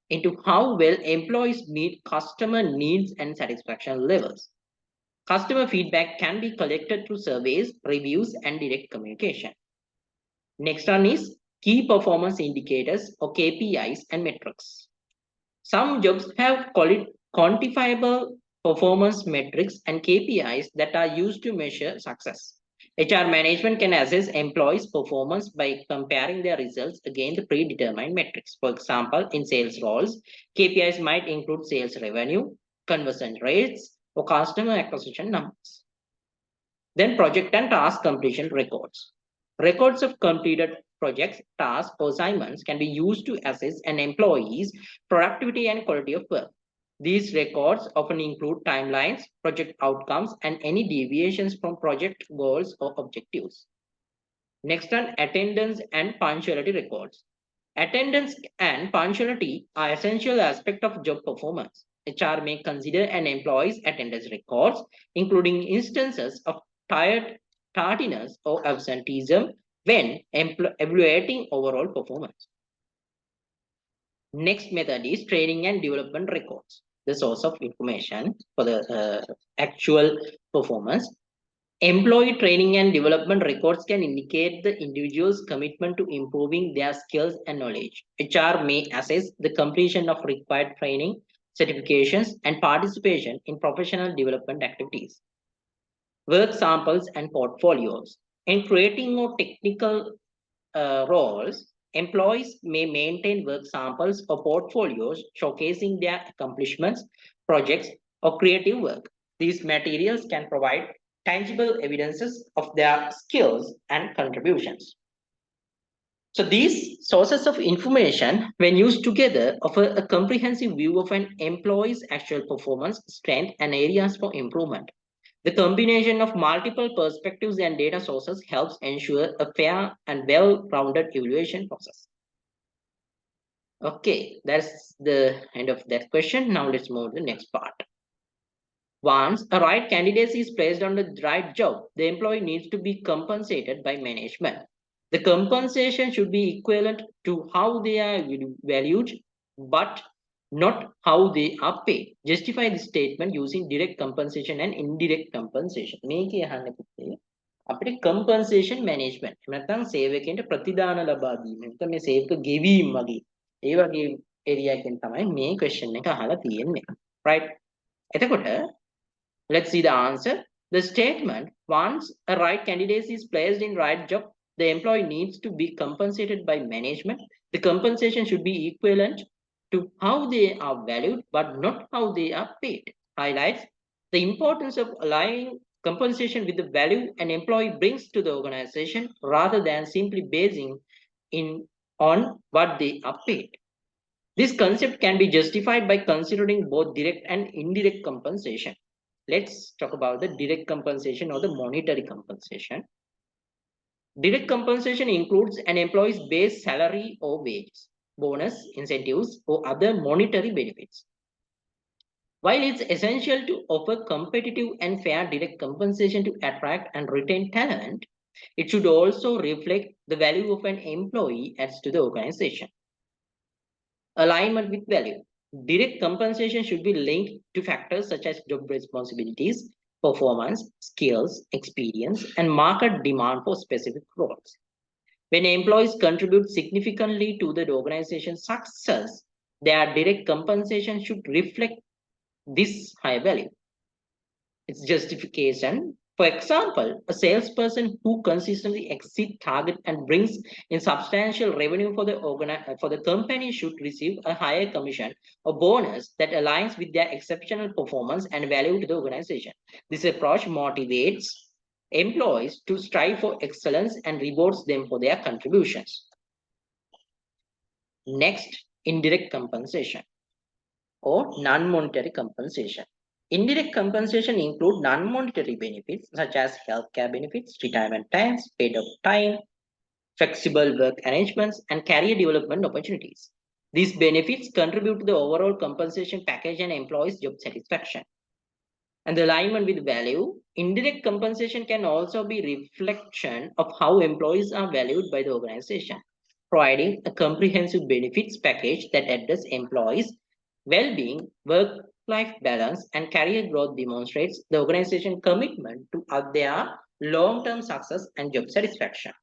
into how well employees meet customer needs and satisfaction levels. Customer feedback can be collected through surveys, reviews, and direct communication. Next one is key performance indicators or KPIs and metrics. Some jobs have quantifiable performance metrics and KPIs that are used to measure success. HR management can assess employees' performance by comparing their results against the predetermined metrics. For example, in sales roles, KPIs might include sales revenue, conversion rates, or customer acquisition numbers. Then project and task completion records. Records of completed projects, tasks, or assignments can be used to assess an employee's productivity and quality of work. These records often include timelines, project outcomes, and any deviations from project goals or objectives. Next one, attendance and punctuality records. Attendance and punctuality are essential aspects of job performance. HR may consider an employee's attendance records, including instances of tardiness or absenteeism when evaluating overall performance. Next method is training and development records, the source of information for the actual performance. Employee training and development records can indicate the individual's commitment to improving their skills and knowledge. HR may assess the completion of required training, certifications, and participation in professional development activities. Work samples and portfolios. In creating more technical roles, employees may maintain work samples or portfolios showcasing their accomplishments, projects, or creative work. These materials can provide tangible evidences of their skills and contributions. So these sources of information, when used together, offer a comprehensive view of an employee's actual performance, strength, and areas for improvement. The combination of multiple perspectives and data sources helps ensure a fair and well-rounded evaluation process. Okay, that's the end of that question. Now let's move to the next part. Once a right candidate is placed on the right job, the employee needs to be compensated by management. The compensation should be equivalent to how they are valued, but not how they are paid. Justify the statement using direct compensation and indirect compensation. මේකේ අහන්න පුතේ අපිට compensation management. එහෙම නැත්නම් සේවකයන්ට ප්‍රතිදාන ලබා දීම. නැත්නම් මේ සේවක ගෙවීම් වගේ. ඒ වගේ ඒරියා එකෙන් තමයි මේ question එක අහලා තියෙන්නේ. Right? එතකොට let's see the answer. The statement, once a right candidate is placed in right job, the employee needs to be compensated by management. The compensation should be equivalent to how they are valued, but not how they are paid. Highlights the importance of aligning compensation with the value an employee brings to the organization rather than simply basing in on what they are paid. This concept can be justified by considering both direct and indirect compensation. Let's talk about the direct compensation or the monetary compensation. Direct compensation includes an employee's base salary or wages, bonus, incentives, or other monetary benefits. While it's essential to offer competitive and fair direct compensation to attract and retain talent, it should also reflect the value of an employee adds to the organization. Alignment with value. Direct compensation should be linked to factors such as job responsibilities, performance, skills, experience, and market demand for specific roles. When employees contribute significantly to the organization's success, their direct compensation should reflect this high value. Its justification. For example, a salesperson who consistently exceeds target and brings in substantial revenue for the company should receive a higher commission or bonus that aligns with their exceptional performance and value to the organization. This approach motivates employees to strive for excellence and rewards them for their contributions. Next, indirect compensation or non-monetary compensation. Indirect compensation include non-monetary benefits such as healthcare benefits, retirement times, paid off time, flexible work arrangements, and career development opportunities. These benefits contribute to the overall compensation package and employees' job satisfaction. And the alignment with value, indirect compensation can also be reflection of how employees are valued by the organization, providing a comprehensive benefits package that addresses employees' well-being, work-life balance, and career growth demonstrates the organization's commitment to their long-term success and job satisfaction.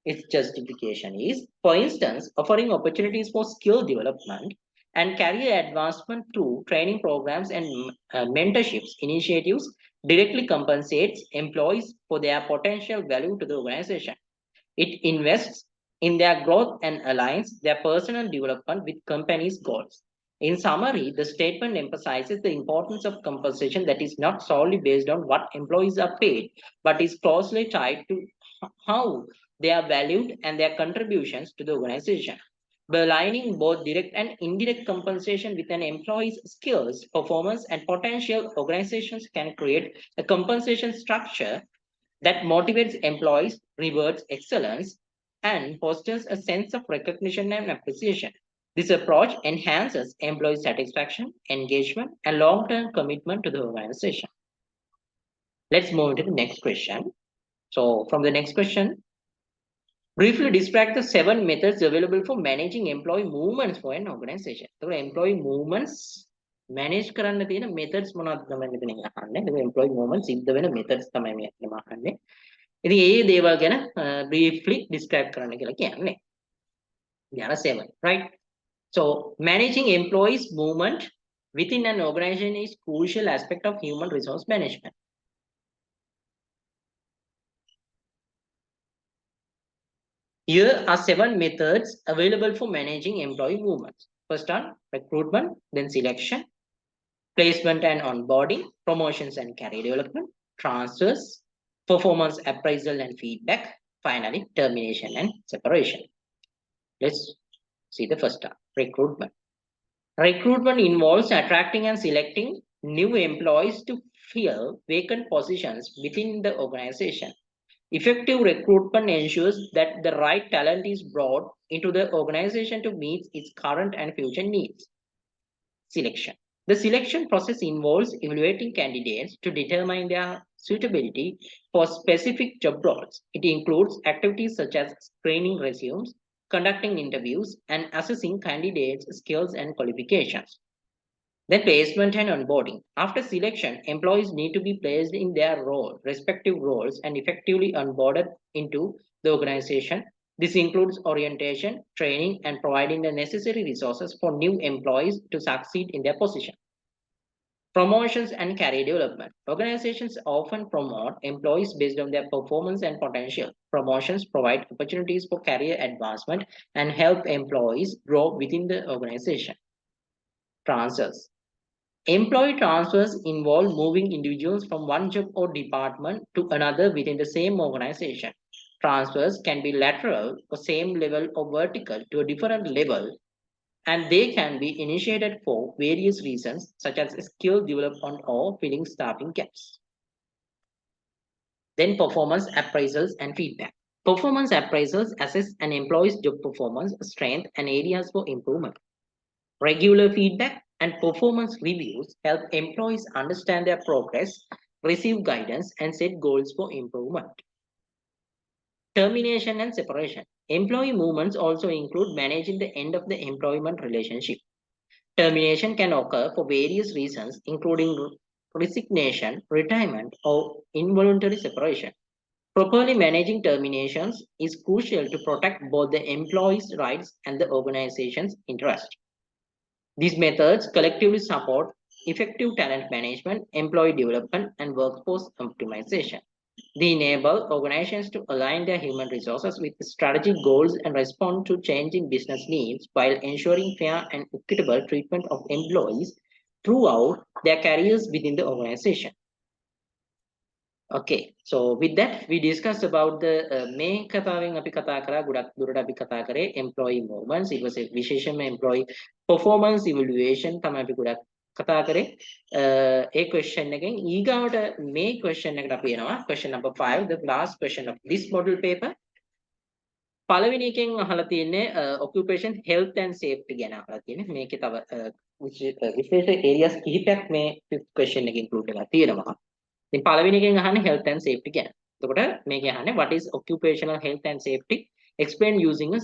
Its justification is, for instance, offering opportunities for skill development and career advancement through training programs and mentorships initiatives directly compensates employees for their potential value to the organization. It invests in their growth and aligns their personal development with company's goals. In summary, the statement emphasizes the importance of compensation that is not solely based on what employees are paid, but is closely tied to how they are valued and their contributions to the organization. By aligning both direct and indirect compensation with an employee's skills, performance, and potential, organizations can create a compensation structure that motivates employees, rewards excellence, and fosters a sense of recognition and appreciation. This approach enhances employee satisfaction, engagement, and long-term commitment to the organization. Let's move to the next question. So from the next question, briefly describe the 7 methods available for managing employee movements for an organization. So employee movements manage කරන්න තියෙන methods මොනවද තමයි මෙතන අහන්නේ. ඒක employee movements සිද්ධ වෙන methods තමයි මෙතන අහන්නේ. ඉතින් ඒ දේවල් ගැන briefly describe කරන්න කියලා කියන්නේ. There are 7, right? So managing employees movement within an organization is crucial aspect of human resource management. Here are 7 methods available for managing employee movements. First one, recruitment, then selection, placement and onboarding, promotions and career development, transfers, performance appraisal and feedback, finally termination and separation. Let's see the first one, recruitment. Recruitment involves attracting and selecting new employees to fill vacant positions within the organization. Effective recruitment ensures that the right talent is brought into the organization to meet its current and future needs. Selection. The selection process involves evaluating candidates to determine their suitability for specific job roles. It includes activities such as screening resumes, conducting interviews, and assessing candidates' skills and qualifications. Then placement and onboarding. After selection, employees need to be placed in their respective roles, and effectively onboarded into the organization. This includes orientation, training, and providing the necessary resources for new employees to succeed in their position. Promotions and career development. Organizations often promote employees based on their performance and potential. Promotions provide opportunities for career advancement and help employees grow within the organization. Transfers. Employee transfers involve moving individuals from one job or department to another within the same organization. Transfers can be lateral or same level or vertical to a different level, and they can be initiated for various reasons such as skill development or filling staffing gaps. Then performance appraisals and feedback. Performance appraisals assess an employee's job performance, strength, and areas for improvement. Regular feedback and performance reviews help employees understand their progress, receive guidance, and set goals for improvement. Termination and separation. Employee movements also include managing the end of the employment relationship. Termination can occur for various reasons, including resignation, retirement, or involuntary separation. Properly managing terminations is crucial to protect both the employee's rights and the organization's interest. These methods collectively support effective talent management, employee development, and workforce optimization. They enable organizations to align their human resources with strategic goals and respond to changing business needs while ensuring fair and equitable treatment of employees throughout their careers within the organization. Okay, so with that, we discussed about the main කතාවෙන් අපි කතා කරා ගොඩක් දුරට අපි කතා කරේ employee movements. It was a විශේෂයෙන්ම employee performance evaluation තමයි අපි ගොඩක් කතා කරේ. ඒ question එකෙන් ඊගාවට මේ question එකට අපි එනවා question number 5, the last question of this model paper. පළවෙනි එකෙන් අහලා තියෙන්නේ occupation health and safety ගැන අහලා තියෙන්නේ. මේකේ තව විශේෂ areas කිහිපයක් මේ question එකේ include වෙලා තියෙනවා. ඉතින් පළවෙනි එකෙන් අහන්නේ health and safety ගැන. එතකොට මේකේ අහන්නේ what is occupational health and safety? Explain using a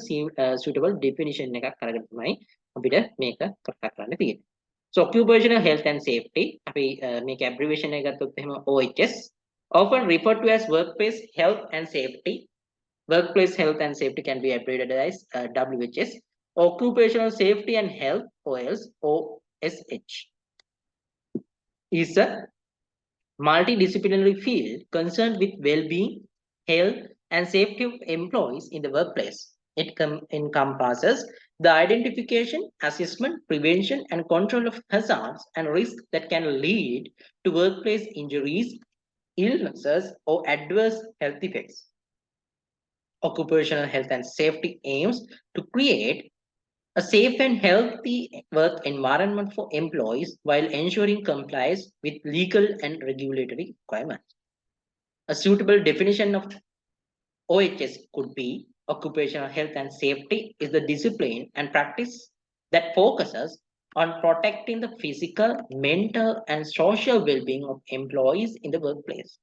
suitable definition එකක් අරගෙන තමයි අපිට මේක කතා කරන්න තියෙන්නේ. So occupational health and safety අපි මේක abbreviation එක ගත්තොත් එහෙම OHS, often referred to as workplace health and safety. Workplace health and safety can be abbreviated as WHS. Occupational safety and health, or else OSH, is a multidisciplinary field concerned with well-being, health, and safety of employees in the workplace. It encompasses the identification, assessment, prevention, and control of hazards and risks that can lead to workplace injuries, illnesses, or adverse health effects. Occupational health and safety aims to create a safe and healthy work environment for employees while ensuring compliance with legal and regulatory requirements. A suitable definition of OHS could be occupational health and safety is the discipline and practice that focuses on protecting the physical, mental, and social well-being of employees in the workplace.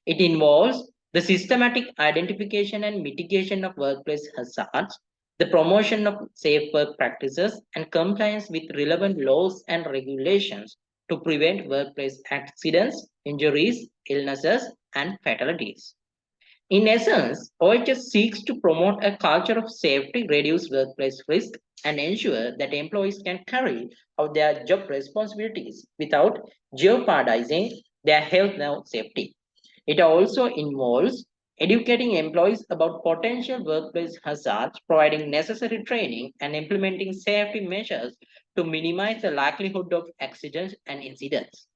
It involves the systematic identification and mitigation of workplace hazards, the promotion of safe work practices, and compliance with relevant laws and regulations to prevent workplace accidents, injuries, illnesses, and fatalities. In essence, OHS seeks to promote a culture of safety, reduce workplace risk, and ensure that employees can carry out their job responsibilities without jeopardizing their health and safety. It also involves educating employees about potential workplace hazards, providing necessary training, and implementing safety measures to minimize the likelihood of accidents and incidents.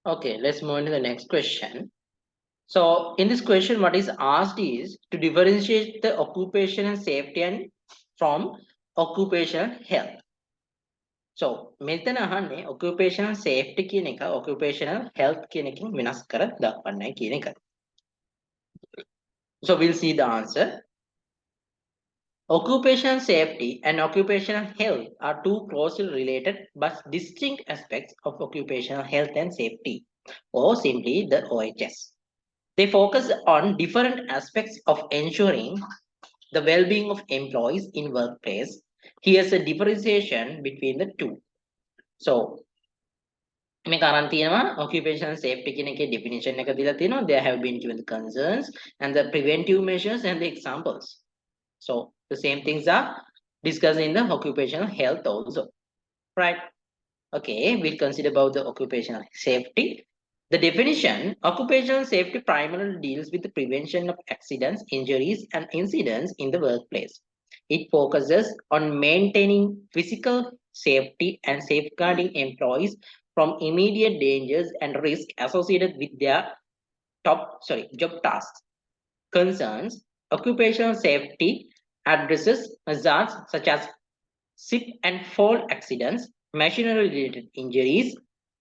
Okay, let's move on to the next question. So in this question, what is asked is to differentiate the occupational safety and from occupational health. So මෙතන අහන්නේ occupational safety කියන එක occupational health කියන එකකින් වෙනස් කර දක්වන්නයි කියන එක. So we'll see the answer. Occupational safety and occupational health are two closely related but distinct aspects of occupational health and safety, or simply the OHS. They focus on different aspects of ensuring the well-being of employees in workplace. Here's a differentiation between the two. So මේ කරන් තියෙනවා occupational safety කියන එකේ definition එක දීලා තියෙනවා. There have been given the concerns and the preventive measures and the examples. So the same things are discussed in the occupational health also, right? Okay, we'll consider about the occupational safety. The definition: occupational safety primarily deals with the prevention of accidents, injuries, and incidents in the workplace. It focuses on maintaining physical safety and safeguarding employees from immediate dangers and risks associated with their job tasks. Concerns: occupational safety addresses hazards such as slip and fall accidents, machinery-related injuries,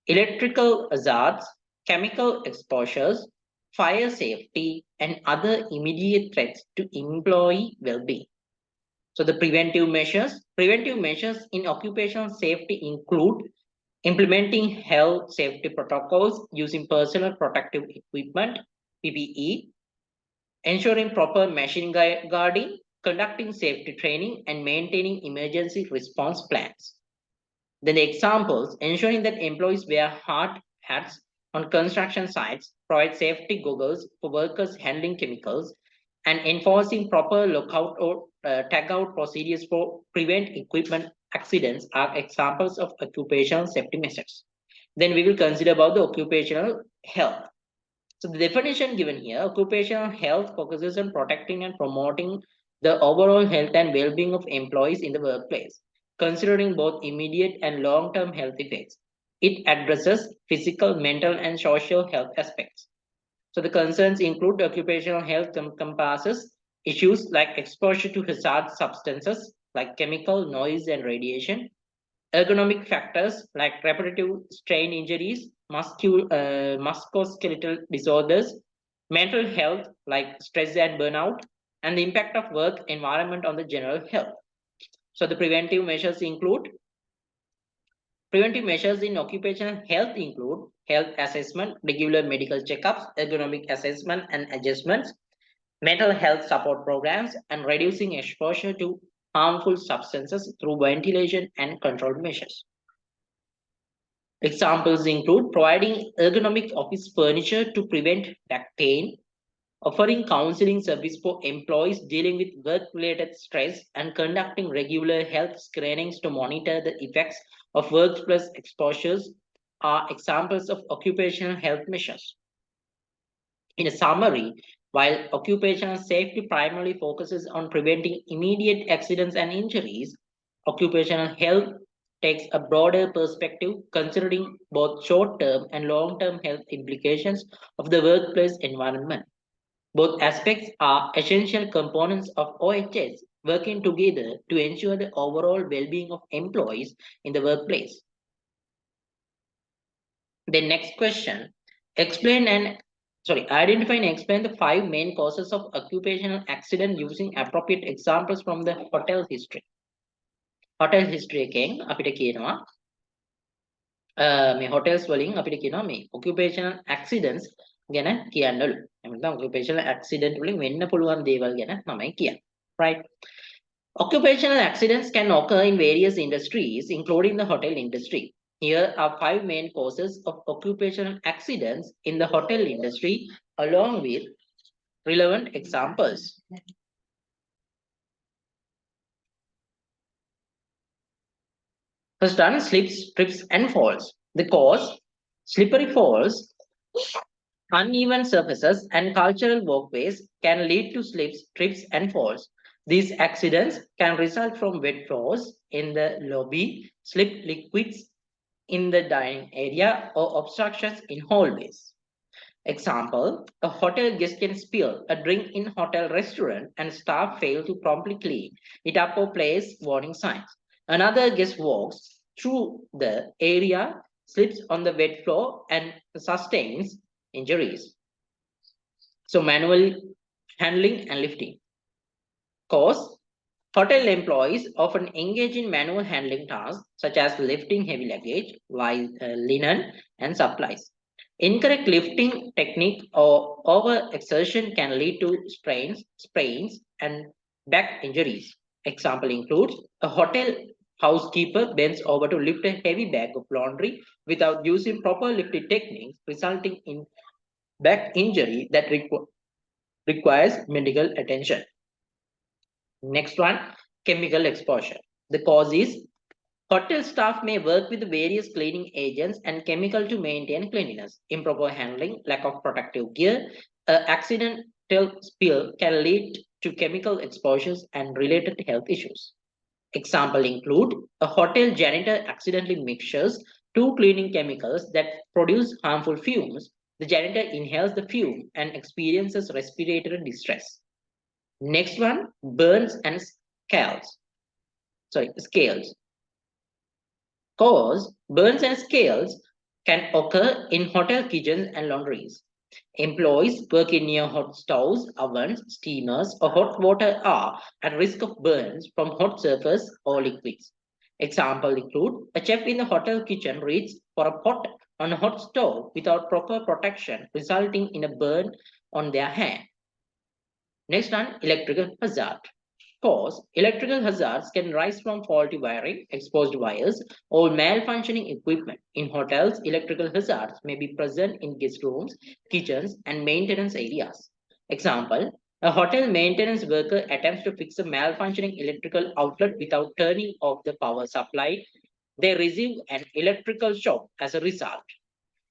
electrical hazards, chemical exposures, fire safety, and other immediate threats to employee well-being. So the preventive measures in occupational safety include implementing health safety protocols using personal protective equipment, PPE, ensuring proper machine guarding, conducting safety training, and maintaining emergency response plans. Then the examples: ensuring that employees wear hard hats on construction sites, provide safety goggles for workers handling chemicals, and enforcing proper lockout or tagout procedures for prevent equipment accidents are examples of occupational safety measures. Then we will consider about the occupational health. So the definition given here: occupational health focuses on protecting and promoting the overall health and well-being of employees in the workplace, considering both immediate and long-term health effects. It addresses physical, mental, and social health aspects. So the concerns include occupational health encompasses issues like exposure to hazardous substances like chemical, noise, and radiation, ergonomic factors like repetitive strain injuries, musculoskeletal disorders, mental health like stress and burnout, and the impact of work environment on the general health. So the preventive measures in occupational health include health assessment, regular medical checkups, ergonomic assessment and adjustments, mental health support programs, and reducing exposure to harmful substances through ventilation and control measures. Examples include providing ergonomic office furniture to prevent back pain, offering counseling service for employees dealing with work-related stress, and conducting regular health screenings to monitor the effects of workplace exposures are examples of occupational health measures. In a summary, while occupational safety primarily focuses on preventing immediate accidents and injuries, occupational health takes a broader perspective, considering both short-term and long-term health implications of the workplace environment. Both aspects are essential components of OHS, working together to ensure the overall well-being of employees in the workplace. The next question: identify and explain the 5 main causes of occupational accident using appropriate examples from the hotel history. Hotel history එකෙන් අපිට කියනවා මේ hotels වලින් අපිට කියනවා මේ occupational accidents ගැන කියන්නලු. එහෙනම් occupational accident වලින් වෙන්න පුළුවන් දේවල් ගැන තමයි කියන්නේ. Right? Occupational accidents can occur in various industries, including the hotel industry. Here are 5 main causes of occupational accidents in the hotel industry, along with relevant examples. First one: slips, trips, and falls. The cause: slippery falls, uneven surfaces, and cultural walkways can lead to slips, trips, and falls. These accidents can result from wet floors in the lobby, slip liquids in the dining area, or obstructions in hallways. Example: a hotel guest can spill a drink in hotel restaurant and staff fail to promptly clean it up or place warning signs. Another guest walks through the area, slips on the wet floor, and sustains injuries. So manual handling and lifting. Cause hotel employees often engage in manual handling tasks such as lifting heavy luggage, linen, and supplies. Incorrect lifting technique or overexertion can lead to sprains, and back injuries. Example includes a hotel housekeeper bends over to lift a heavy bag of laundry without using proper lifting techniques, resulting in back injury that requires medical attention. Next one, chemical exposure. The cause is hotel staff may work with various cleaning agents and chemical to maintain cleanliness. Improper handling, lack of protective gear, accidental spill can lead to chemical exposures and related health issues. Example include a hotel janitor accidentally mixes two cleaning chemicals that produce harmful fumes. The janitor inhales the fume and experiences respiratory distress. Next one, burns and scales. Cause burns and scales can occur in hotel kitchens and laundries. Employees working near hot stoves, ovens, steamers, or hot water are at risk of burns from hot surface or liquids. Example include a chef in the hotel kitchen reaches for a pot on a hot stove without proper protection, resulting in a burn on their hand. Next one, electrical hazard. Cause electrical hazards can rise from faulty wiring, exposed wires, or malfunctioning equipment. In hotels, electrical hazards may be present in guest rooms, kitchens, and maintenance areas. Example, a hotel maintenance worker attempts to fix a malfunctioning electrical outlet without turning off the power supply. They receive an electrical shock as a result.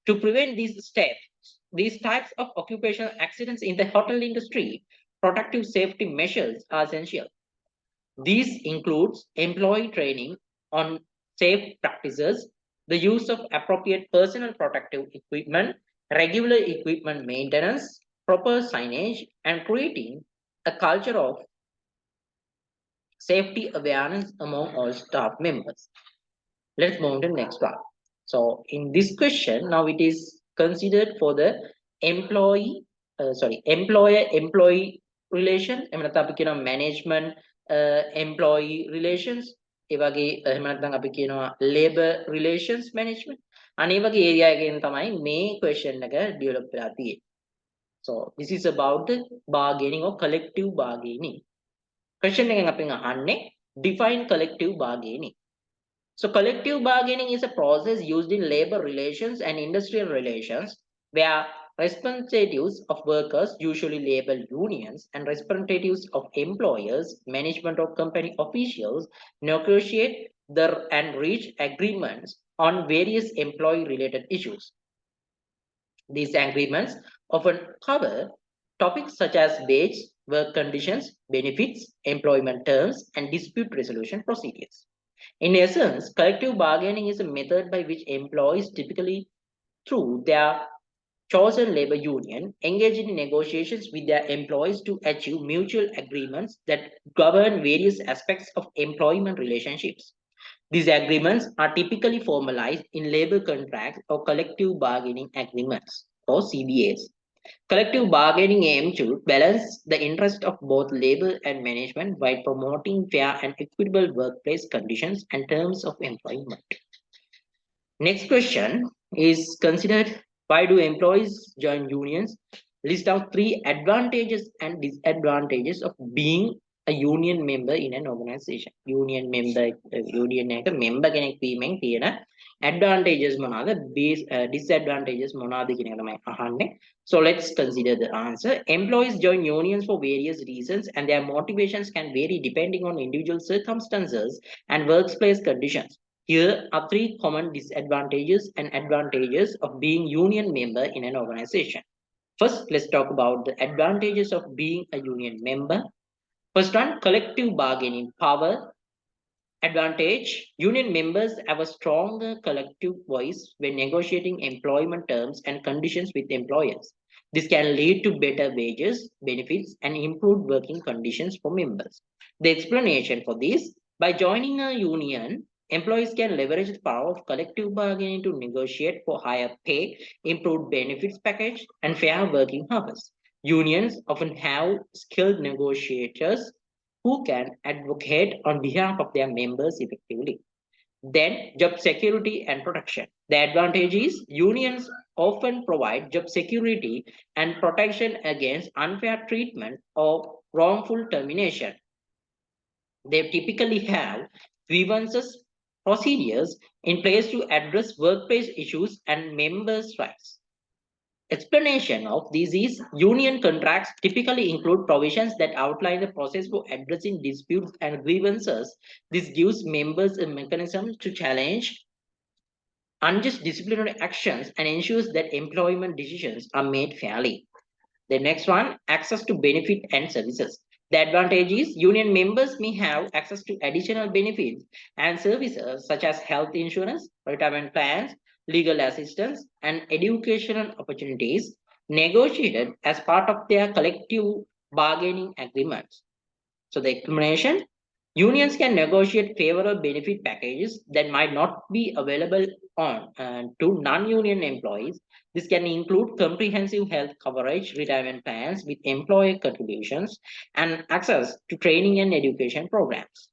To prevent these types of occupational accidents in the hotel industry, protective safety measures are essential. These includes employee training on safe practices, the use of appropriate personal protective equipment, regular equipment maintenance, proper signage, and creating a culture of safety awareness among all staff members. Let's move to the next one. So in this question, now it is considered for the employer-employee relation. Management employee relations. ඒ වගේ එහෙම නැත්නම් අපි කියනවා labor relations management. අනේ වගේ area එකෙන් තමයි මේ question එක develop වෙලා තියෙන්නේ. So this is about the bargaining or collective bargaining. Question එකෙන් අපි අහන්නේ define collective bargaining. So collective bargaining is a process used in labor relations and industrial relations where representatives of workers, usually labor unions, and representatives of employers, management or company officials, negotiate and reach agreements on various employee-related issues. These agreements often cover topics such as wage, work conditions, benefits, employment terms, and dispute resolution procedures. In essence, collective bargaining is a method by which employees, typically through their chosen labor union, engage in negotiations with their employees to achieve mutual agreements that govern various aspects of employment relationships. These agreements are typically formalized in labor contracts or collective bargaining agreements or CBAs. Collective bargaining aims to balance the interest of both labor and management by promoting fair and equitable workplace conditions and terms of employment. Next question is considered, why do employees join unions? List out 3 advantages and disadvantages of being a union member in an organization. Union member කෙනෙක් වීමෙන් තියෙන advantages මොනවාද, disadvantages මොනවාද කියන එක තමයි අහන්නේ. So let's consider the answer. Employees join unions for various reasons and their motivations can vary depending on individual circumstances and workplace conditions. Here are 3 common disadvantages and advantages of being union member in an organization. First, let's talk about the advantages of being a union member. First one, collective bargaining power. Advantage, union members have a stronger collective voice when negotiating employment terms and conditions with employers. This can lead to better wages, benefits, and improved working conditions for members. The explanation for this, by joining a union, Employees can leverage the power of collective bargaining to negotiate for higher pay, improved benefits package, and fair working hours. Unions often have skilled negotiators who can advocate on behalf of their members effectively. Then, job security and protection. The advantage is unions often provide job security and protection against unfair treatment or wrongful termination. They typically have grievances procedures in place to address workplace issues and members' rights. Explanation of this is union contracts typically include provisions that outline the process for addressing disputes and grievances. This gives members a mechanism to challenge unjust disciplinary actions and ensures that employment decisions are made fairly. The next one, access to benefit and services. The advantage is union members may have access to additional benefits and services such as health insurance, retirement plans, legal assistance, and educational opportunities negotiated as part of their collective bargaining agreements. So the explanation, unions can negotiate favorable benefit packages that might not be available to non-union employees. This can include comprehensive health coverage, retirement plans with employer contributions, and access to training and education programs.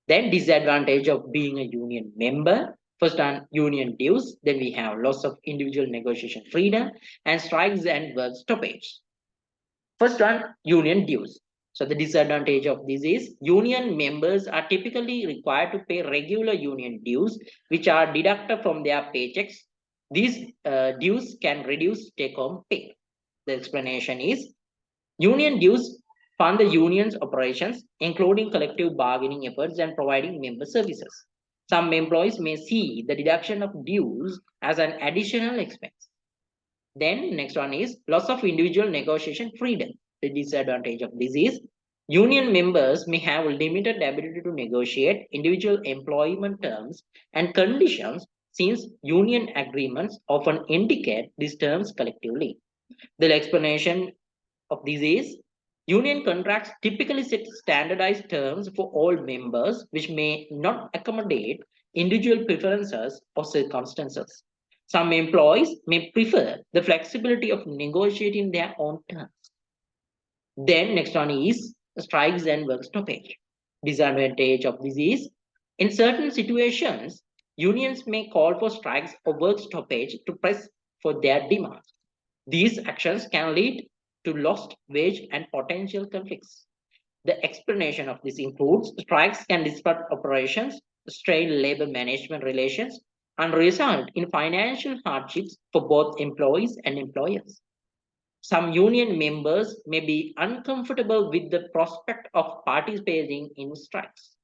Then disadvantage of being a union member. First on union dues, then we have loss of individual negotiation freedom and strikes and work stoppage. First one, union dues. So the disadvantage of this is union members are typically required to pay regular union dues, which are deducted from their paychecks. These dues can reduce take-home pay. The explanation is union dues fund the union's operations, including collective bargaining efforts and providing member services. Some employees may see the deduction of dues as an additional expense. Then next one is loss of individual negotiation freedom. The disadvantage of this is union members may have limited ability to negotiate individual employment terms and conditions since union agreements often indicate these terms collectively. The explanation of this is union contracts typically set standardized terms for all members, which may not accommodate individual preferences or circumstances. Some employees may prefer the flexibility of negotiating their own terms. Then next one is strikes and work stoppage. Disadvantage of this is in certain situations, unions may call for strikes or work stoppage to press for their demands. These actions can lead to lost wage and potential conflicts. The explanation of this includes strikes can disrupt operations, strain labor management relations, and result in financial hardships for both employees and employers. Some union members may be uncomfortable with the prospect of participating in strikes.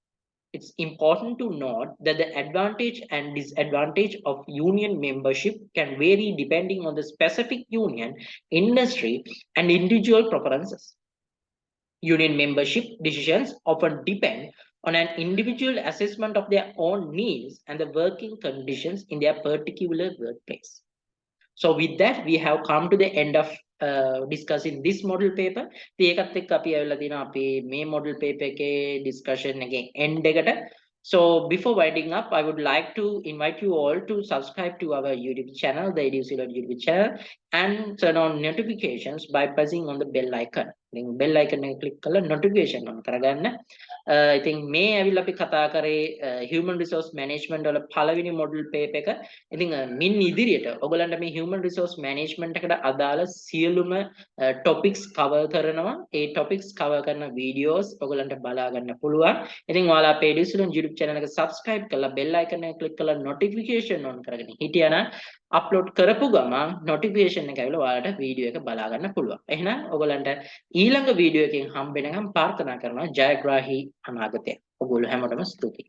It's important to note that the advantage and disadvantage of union membership can vary depending on the specific union, industry, and individual preferences. Union membership decisions often depend on an individual assessment of their own needs and the working conditions in their particular workplace. So with that, we have come to the end of discussing this model paper. ඒකත් එක්ක අපි ඇවිල්ලා තියෙනවා අපි මේ model paper එකේ discussion එකේ end එකට. So before winding up, I would like to invite you all to subscribe to our YouTube channel, the EduSilo YouTube channel, and turn on notifications by pressing on the bell icon. Then bell icon එක click කරලා notification on කරගන්න. I think මේ ඇවිල්ලා අපි කතා කරේ human resource management වල පළවෙනි model paper එක. ඉතින් මින් ඉදිරියට ඔයගලන්ට මේ human resource management එකට අදාළ සියලුම topics cover කරනවා. ඒ topics cover කරන videos ඔයගලන්ට බලා ගන්න පුළුවන්. ඉතින් ඔයාලා අපේ EduSilo YouTube channel එක subscribe කරලා bell icon එක click කරලා notification on කරගෙන හිටියනම් upload කරපු ගමන් notification එක ඇවිල්ලා ඔයාලට video එක බලා ගන්න පුළුවන්. එහෙනම් ඔයගලන්ට ඊළඟ video එකකින් හම්බ වෙනකම් ප්‍රාර්ථනා කරනවා ජයග්‍රාහී අනාගතය. ඔයගොල්ලෝ හැමෝටම ස්තුතියි.